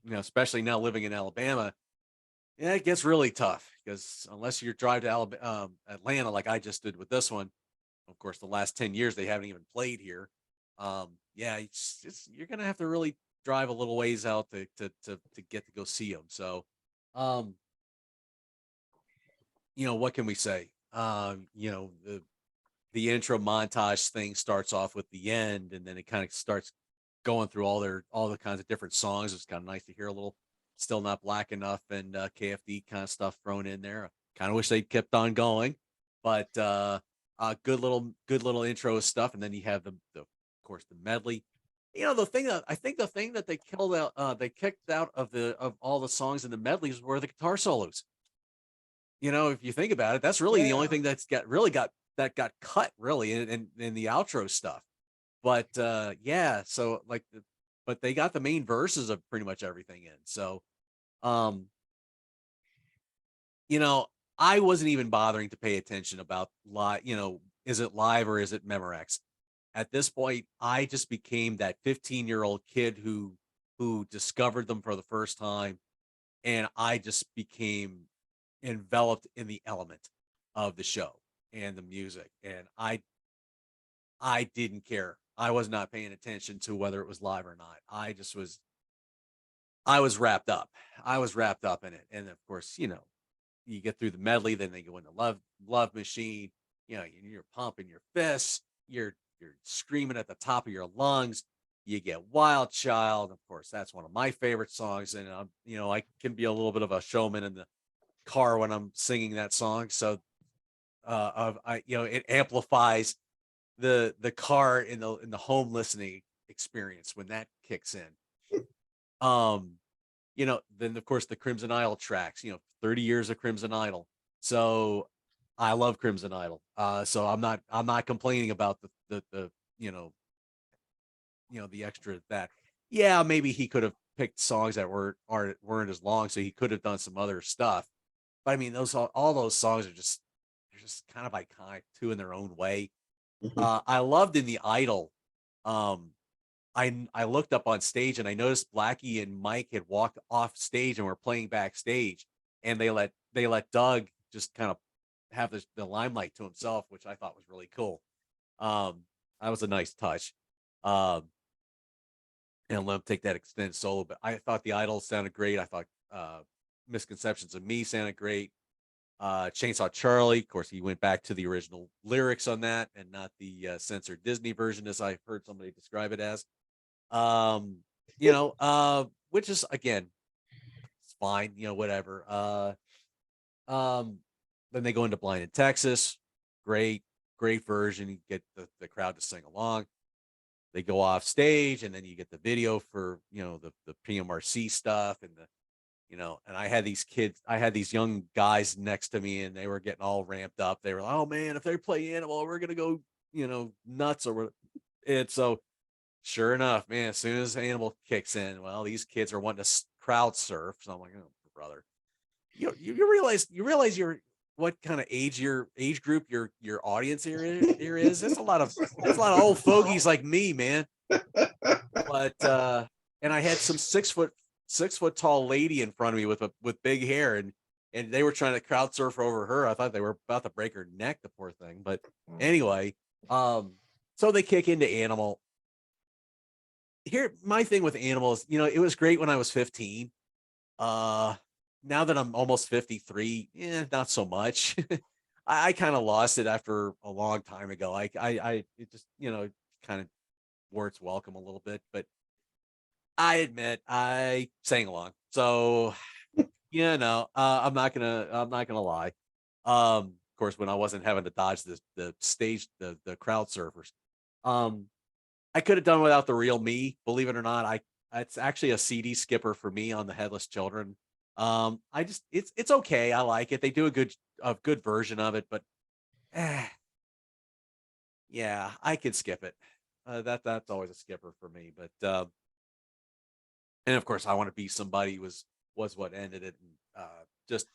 especially now living in Alabama, yeah, it gets really tough because unless you drive to Atlanta like I just did with this one, of course, the last 10 years they haven't even played here. Yeah, you're gonna have to really drive a little ways out to get to go see them. So, um, what can we say? The intro montage thing starts off with the end, and then it kind of starts going through all the kinds of different songs. It's kind of nice to hear a little "Still Not Black Enough" and KFD kind of stuff thrown in there. Kind of wish they kept on going, but good little intro stuff, and then you have of course the medley. The thing that they killed out, they kicked out of all the songs in the medleys were the guitar solos. If you think about it, that's really the only thing that's got cut really in the outro stuff. But yeah, so but they got the main verses of pretty much everything in. So um, I wasn't even bothering to pay attention about live, is it live or is it Memorex? At this point, I just became that 15-year-old kid who discovered them for the first time, and I just became enveloped in the element of the show and the music, and I didn't care. I was not paying attention to whether it was live or not. I was wrapped up. I was wrapped up in it. And of course, you get through the medley, then they go into Love Machine. You're pumping your fists, you're screaming at the top of your lungs. You get Wild Child. Of course, that's one of my favorite songs. And I can be a little bit of a showman in the car when I'm singing that song. So it amplifies the car in the home listening experience when that kicks in. Um, then of course the Crimson Idol tracks, 30 years of Crimson Idol. So I love Crimson Idol. So I'm not complaining about the the extra that. Yeah, maybe he could have picked songs that weren't as long, so he could have done some other stuff. But I mean, all those songs they're just kind of iconic too in their own way. I loved in the Idol. Um, I looked up on stage and I noticed Blackie and Mike had walked off stage and were playing backstage, and they let Doug just kind of have the limelight to himself, which I thought was really cool. Um, that was a nice touch. Um, and let him take that extended solo. But I thought the Idol sounded great. I thought Misconceptions of Me sounded great. Chainsaw Charlie, of course, he went back to the original lyrics on that and not the censored Disney version, as I heard somebody describe it as. Which is again, it's fine, whatever. Then they go into Blind in Texas, great version. You get the crowd to sing along. They go off stage, and then you get the video for the PMRC stuff and and I had these young guys next to me, and they were getting all ramped up. They were like, "Oh man, if they play Animal, we're gonna go, nuts." And so, sure enough, man, as soon as Animal kicks in, well, these kids are wanting to crowd surf. So I'm like, "Oh, brother, you realize what kind of age group your audience here is? It's a lot of old fogies like me, man." But and I had some 6 foot tall lady in front of me with big hair, and they were trying to crowd surf over her. I thought they were about to break her neck, the poor thing. But anyway, so they kick into Animal. Here, my thing with Animal is, it was great when I was 15. Now that I'm almost 53, not so much. I kind of lost it after a long time ago. It just, kind of wore its welcome a little bit, but I admit I sang along. So, I'm not gonna lie. Of course, when I wasn't having to dodge the stage, the crowd surfers, um, I could have done without the real me. Believe it or not, it's actually a CD skipper for me on the Headless Children. It's okay. I like it. They do a good version of it, but yeah, I could skip it. that's always a skipper for me. But and of course, I Want to Be Somebody was what ended it. And just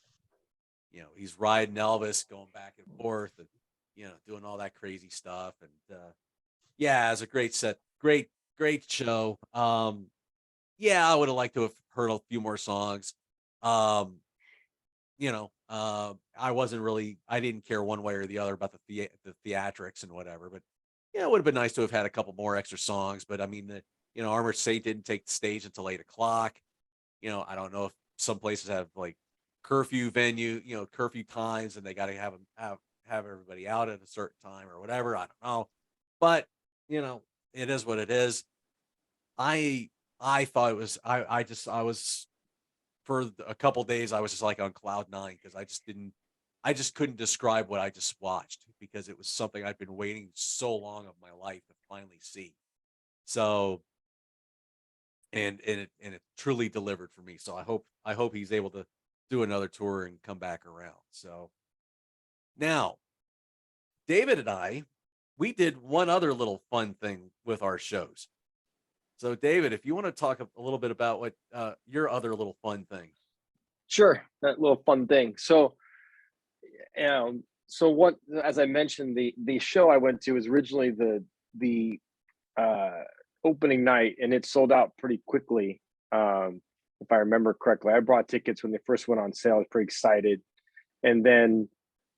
he's riding Elvis, going back and forth, and doing all that crazy stuff. And yeah, it was a great set, great show. Yeah, I would have liked to have heard a few more songs. Um, I didn't care one way or the other about the theatrics and whatever, but yeah, it would have been nice to have had a couple more extra songs. But I mean, Armored Saint didn't take the stage until 8 o'clock. I don't know if some places have like curfew times, and they got to have everybody out at a certain time or whatever. I don't know, but it is what it is. I thought it was I was for a couple days I was just like on cloud nine because I just couldn't describe what I just watched because it was something I've been waiting so long of my life to finally see. So and it truly delivered for me. So I hope he's able to do another tour and come back around. So now David and we did one other little fun thing with our shows. So David, if you want to talk a little bit about what your other little fun thing. Sure, that little fun thing. So, what, as I mentioned, the show I went to was originally the uh, opening night, and it sold out pretty quickly. If I remember correctly, I brought tickets when they first went on sale. I was pretty excited, and then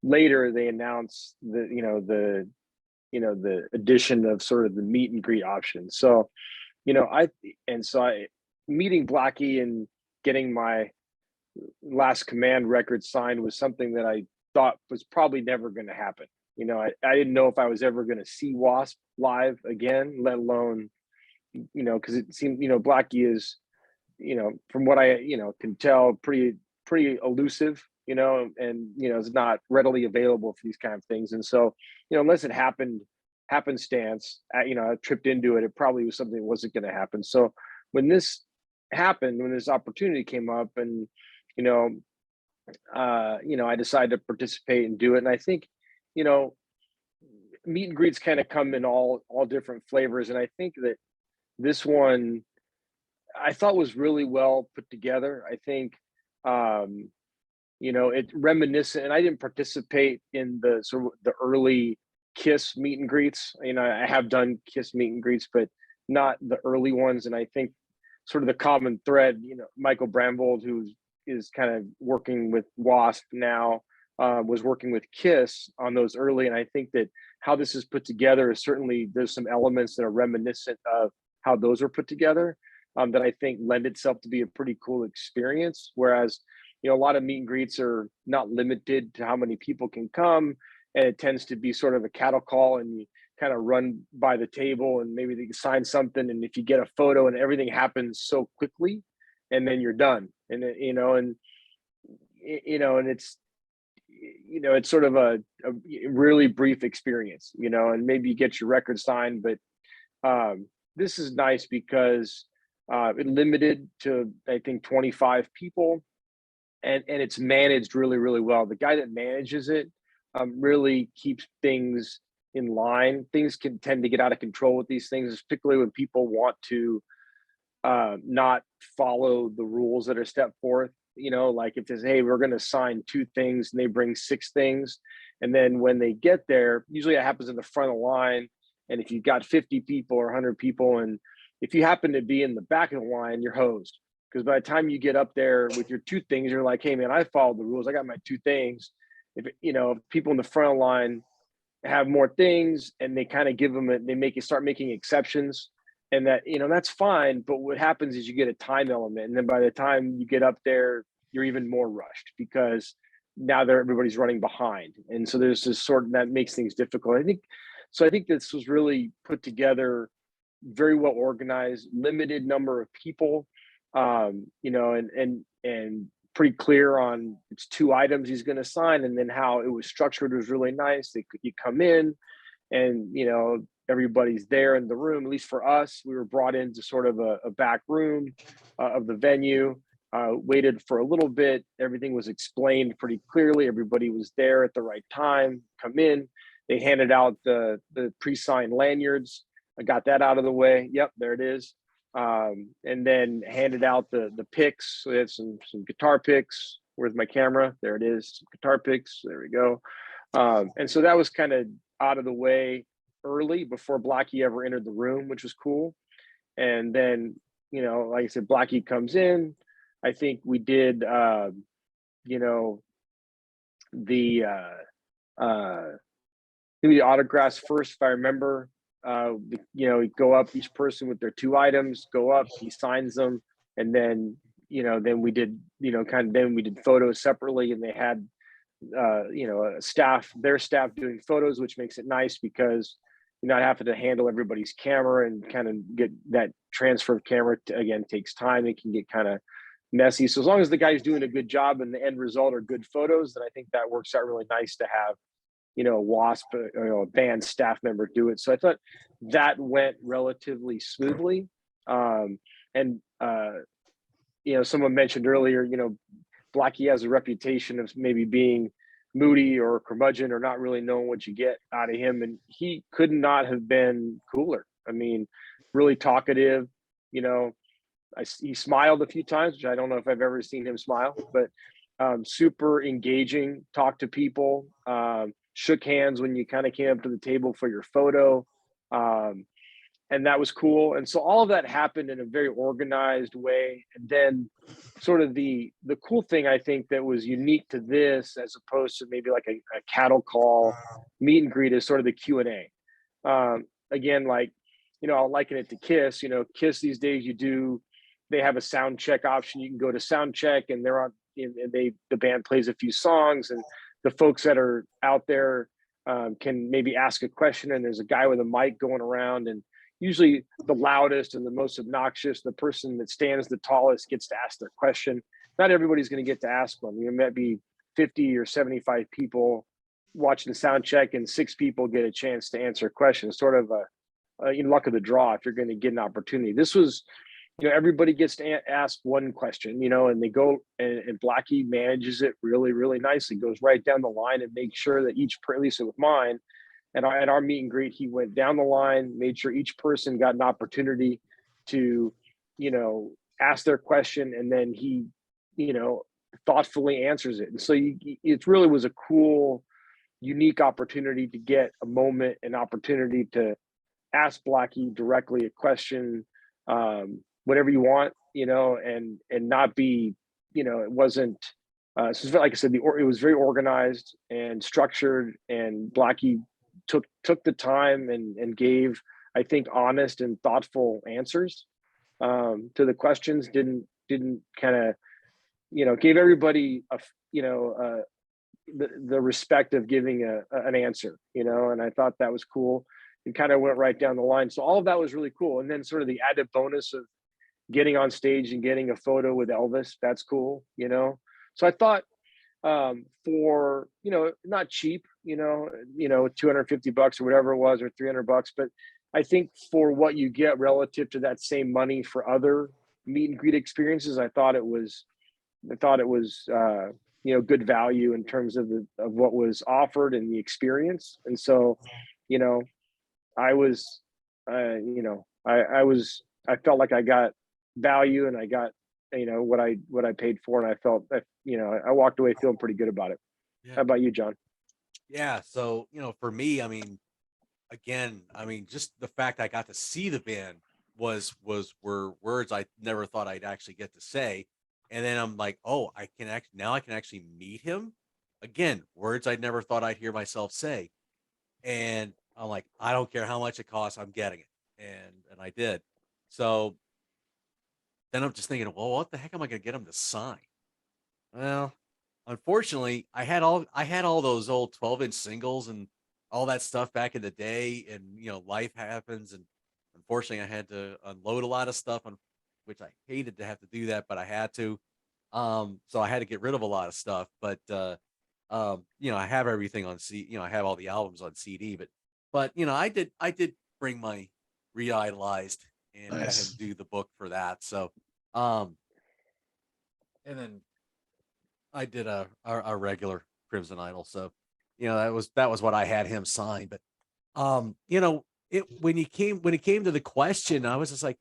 later they announced the addition of sort of the meet and greet option. So, I meeting Blackie and getting my Last Command record signed was something that I thought was probably never going to happen. I didn't know if I was ever going to see W.A.S.P live again, let alone, because it seemed, Blackie is, from what I, can tell, pretty elusive, and, is not readily available for these kind of things. And so, unless it happenstance, I tripped into it, it probably was something that wasn't going to happen. So when this happened, when this opportunity came up, and I decided to participate and do it. And I think, meet and greets kind of come in all different flavors. And I think that this one I thought was really well put together. I think, it reminiscent, and I didn't participate in the sort of the early Kiss meet and greets. I have done Kiss meet and greets, but not the early ones. And I think sort of the common thread, Michael Bramvold, who is kind of working with W.A.S.P now, was working with Kiss on those early. And I think that how this is put together is certainly, there's some elements that are reminiscent of how those were put together, that I think lend itself to be a pretty cool experience. Whereas, a lot of meet and greets are not limited to how many people can come, and it tends to be sort of a cattle call, and you kind of run by the table, and maybe they sign something, and if you get a photo, and everything happens so quickly, and then you're done. And and it's sort of a really brief experience, and maybe you get your record signed. But this is nice because it limited to, I think, 25 people, and it's managed really, really well. The guy that manages it really keeps things in line. Things can tend to get out of control with these things, particularly when people want to not follow the rules that are set forth. Like if there's, hey, we're going to sign 2 things, and they bring 6 things, and then when they get there, usually it happens in the front of the line. And if you've got 50 people or 100 people, and if you happen to be in the back of the line, you're hosed. Because by the time you get up there with your 2 things, you're like, hey man, I followed the rules. I got my 2 things. If people in the front of the line have more things, and they kind of give them start making exceptions, and that, that's fine. But what happens is you get a time element. And then by the time you get up there, you're even more rushed because now everybody's running behind. And so there's this sort of, that makes things difficult. I think this was really put together, very well organized, limited number of people, and pretty clear on it's 2 items he's going to sign. And then how it was structured was really nice. You come in, and everybody's there in the room. At least for us, we were brought into sort of a back room of the venue, waited for a little bit. Everything was explained pretty clearly. Everybody was there at the right time. Come in, they handed out the pre-signed lanyards, I got that out of the way. Yep, there it is. And then handed out the picks. So we had some guitar picks. Where's my camera? There it is. Some guitar picks. There we go. And so that was kind of out of the way early before Blackie ever entered the room, which was cool. And then, you know, like I said, Blackie comes in. I think we did, you know, the maybe autographs first, if I remember. You know, go up each person with their 2 items, go up, he signs them, and then, you know, then we did, you know, then we did photos separately, and they had, you know, their staff doing photos, which makes it nice because you're not having to handle everybody's camera and kind of get that transfer of camera again takes time. It can get kind of messy. So as long as the guy's doing a good job and the end result are good photos, then I think that works out really nice to have, you know, a W.A.S.P, you know, a band staff member do it. So I thought that went relatively smoothly. And you know, someone mentioned earlier, you know, Blackie has a reputation of maybe being moody or curmudgeon or not really knowing what you get out of him. And he could not have been cooler. I mean, really talkative, you know, he smiled a few times, which I don't know if I've ever seen him smile, but super engaging, talked to people, shook hands when you kind of came up to the table for your photo. And that was cool. And so all of that happened in a very organized way. And then sort of the cool thing I think that was unique to this, as opposed to maybe like a cattle call meet and greet, is sort of the Q&A. Again, like, you know, I'll liken it to Kiss. You know, Kiss these days, they have a sound check option. You can go to sound check and they're on, and the band plays a few songs, and the folks that are out there can maybe ask a question, and there's a guy with a mic going around, and usually the loudest and the most obnoxious, the person that stands the tallest, gets to ask their question. Not everybody's going to get to ask one. There might be 50 or 75 people watching the sound check, and 6 people get a chance to answer a question. Sort of a luck of the draw if you're going to get an opportunity. This was, you know, everybody gets to ask one question, you know, and they go, and Blackie manages it really, really nicely, goes right down the line and makes sure that at least with mine, and at our meet and greet, he went down the line, made sure each person got an opportunity to, you know, ask their question, and then he, you know, thoughtfully answers it. And so it really was a cool, unique opportunity to get a moment, an opportunity to ask Blackie directly a question, whatever you want, you know, and not be, you know, it wasn't, so like I said, it was very organized and structured, and Blackie took the time and gave, I think, honest and thoughtful answers to the questions. Didn't kind of, you know, gave everybody the respect of giving an answer, you know, and I thought that was cool. It kind of went right down the line. So all of that was really cool. And then sort of the added bonus of getting on stage and getting a photo with Elvis, that's cool, you know. So I thought, for, you know, not cheap, you know, $250 or whatever it was, or $300, but I think for what you get relative to that same money for other meet and greet experiences, I thought it was you know, good value in terms of what was offered and the experience. And so, you know, I was, you know, I felt like I got value, and I got, you know, what I paid for, and I felt that, you know, I walked away feeling pretty good about it. Yeah. How about you, John? Yeah. So, you know, for me, I mean, again, I mean, just the fact I got to see the band were words I never thought I'd actually get to say. And then I'm like, oh, I can actually meet him again. Words I never thought I'd hear myself say. And I'm like, I don't care how much it costs, I'm getting it. And I did. So then I'm just thinking, well, what the heck am I going to get him to sign? Well, unfortunately, I had all those old 12-inch singles and all that stuff back in the day, and you know, life happens, and unfortunately, I had to unload a lot of stuff, on which I hated to have to do that, but I had to. So I had to get rid of a lot of stuff, but you know, I have everything on you know, I have all the albums on CD, but you know, I did bring my Re-Idolized and had him Nice. do the book for that. So, um, and then I did a regular Crimson Idol. So, you know, that was what I had him sign. But you know, when it came to the question, I was just like,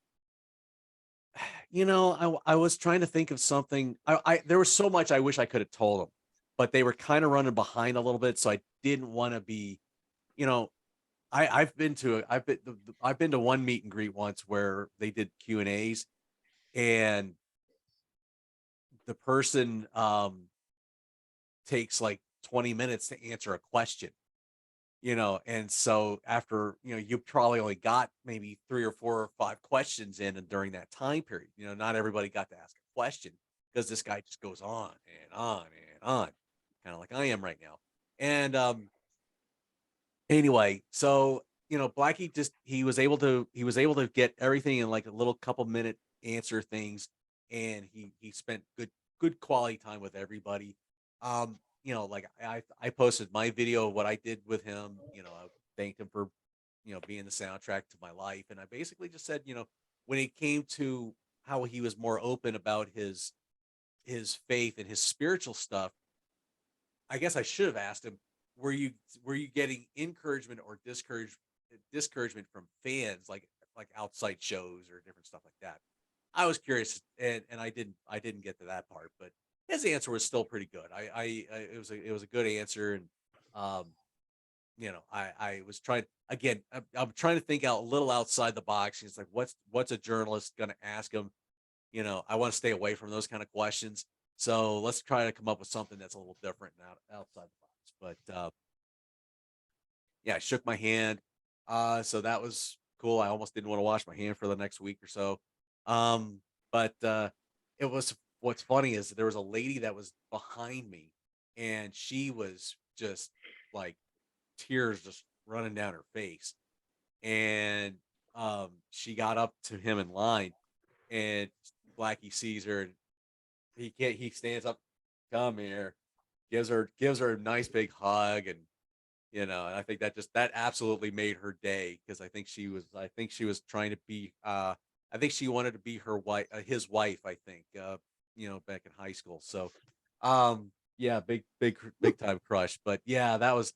I was trying to think of something. There was so much I wish I could have told them, but they were kind of running behind a little bit, so I didn't want to be, you know, I've been to one meet and greet once where they did Q&As, and the person takes like 20 minutes to answer a question, and so after, you probably only got maybe 3 or 4 or 5 questions in and during that time period. Not everybody got to ask a question because this guy just goes on and on and on, kind of like I am right now. And anyway, so Blackie just he was able to get everything in like a little couple minute answer things, and he spent good quality time with everybody. Like I posted my video of what I did with him. I thanked him for being the soundtrack to my life, and I basically just said, when it came to how he was more open about his faith and his spiritual stuff, I guess I should have asked him, were you getting encouragement or discouragement from fans, like outside shows or different stuff like that? I was curious, and I didn't get to that part, but his answer was still pretty good. It was a good answer, and um, I was trying again. I'm trying to think out a little outside the box. He's like, what's a journalist going to ask him? I want to stay away from those kind of questions. So let's try to come up with something that's a little different and outside the box. But yeah, I shook my hand. So that was cool. I almost didn't want to wash my hand for the next week or so. But it was what's funny is there was a lady that was behind me, and she was just like tears just running down her face. And she got up to him in line, and Blackie sees her, and he stands up, come here, gives her a nice big hug, and and I think that absolutely made her day, because I think she was trying to be I think she wanted to be her wife, his wife, I think, back in high school. So yeah, big time crush. But yeah, that was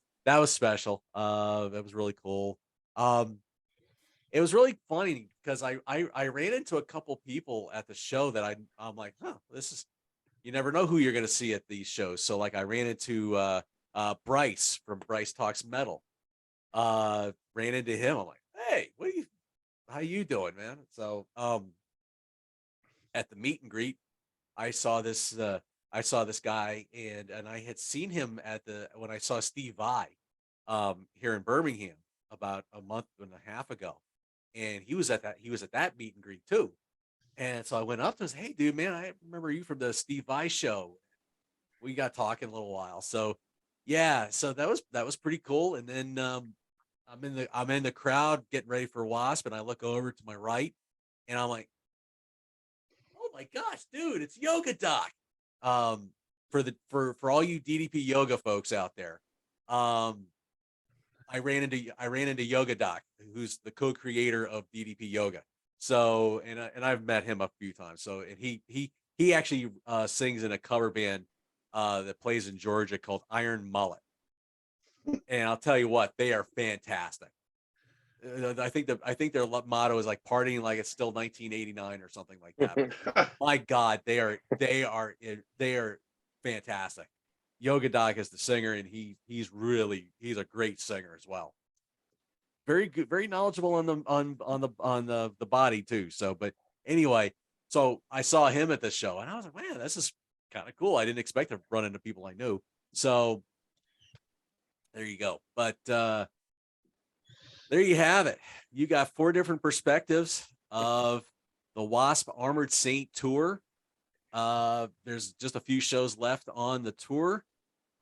special. That was really cool. Um it was really funny because I ran into a couple people at the show that I'm like, huh, this is, you never know who you're going to see at these shows. So like I ran into Bryce from Bryce Talks Metal. Ran into him. I'm like, hey, how you doing, man? So at the meet and greet, I saw this guy, and I had seen him when I saw Steve Vai here in Birmingham about a month and a half ago. And he was at that meet and greet too. And so I went up to him and said, hey dude, man, I remember you from the Steve Vai show. We got talking a little while. So yeah, so that was pretty cool. And then I'm in the crowd getting ready for W.A.S.P, and I look over to my right, and I'm like, oh my gosh, dude, it's Yoga Doc. For all you DDP yoga folks out there, I ran into Yoga Doc, who's the co-creator of DDP Yoga. So and I've met him a few times. So and he actually sings in a cover band that plays in Georgia called Iron Mullet. And I'll tell you what, they are fantastic. I think their motto is like partying like it's still 1989 or something like that. My God, they are fantastic. Yoga Doc is the singer, and he's a great singer as well. Very good, very knowledgeable on the body too. So, but anyway, so I saw him at this show, and I was like, man, this is kind of cool. I didn't expect to run into people I knew. So there you go. But there you have it. You got 4 different perspectives of the W.A.S.P Armored Saint tour. There's just a few shows left on the tour.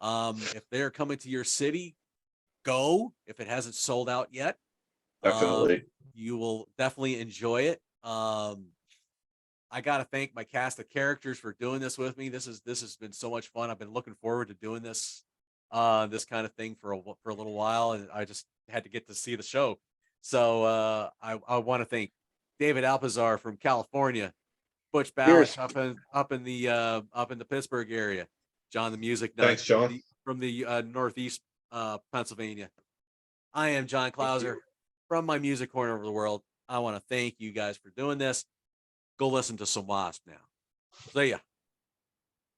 If they're coming to your city, go. If it hasn't sold out yet, Definitely. you will definitely enjoy it. I got to thank my cast of characters for doing this with me. This has been so much fun. I've been looking forward to doing this kind of thing for a little while, and I just had to get to see the show. So I want to thank David Alpizar from California, Butch Balich up in the Pittsburgh area, John the Music Nut Thanks, John. from the Northeast Pennsylvania. I am John Klauser. from my music corner of the world, I want to thank you guys for doing this. Go listen to some W.A.S.P now. See ya.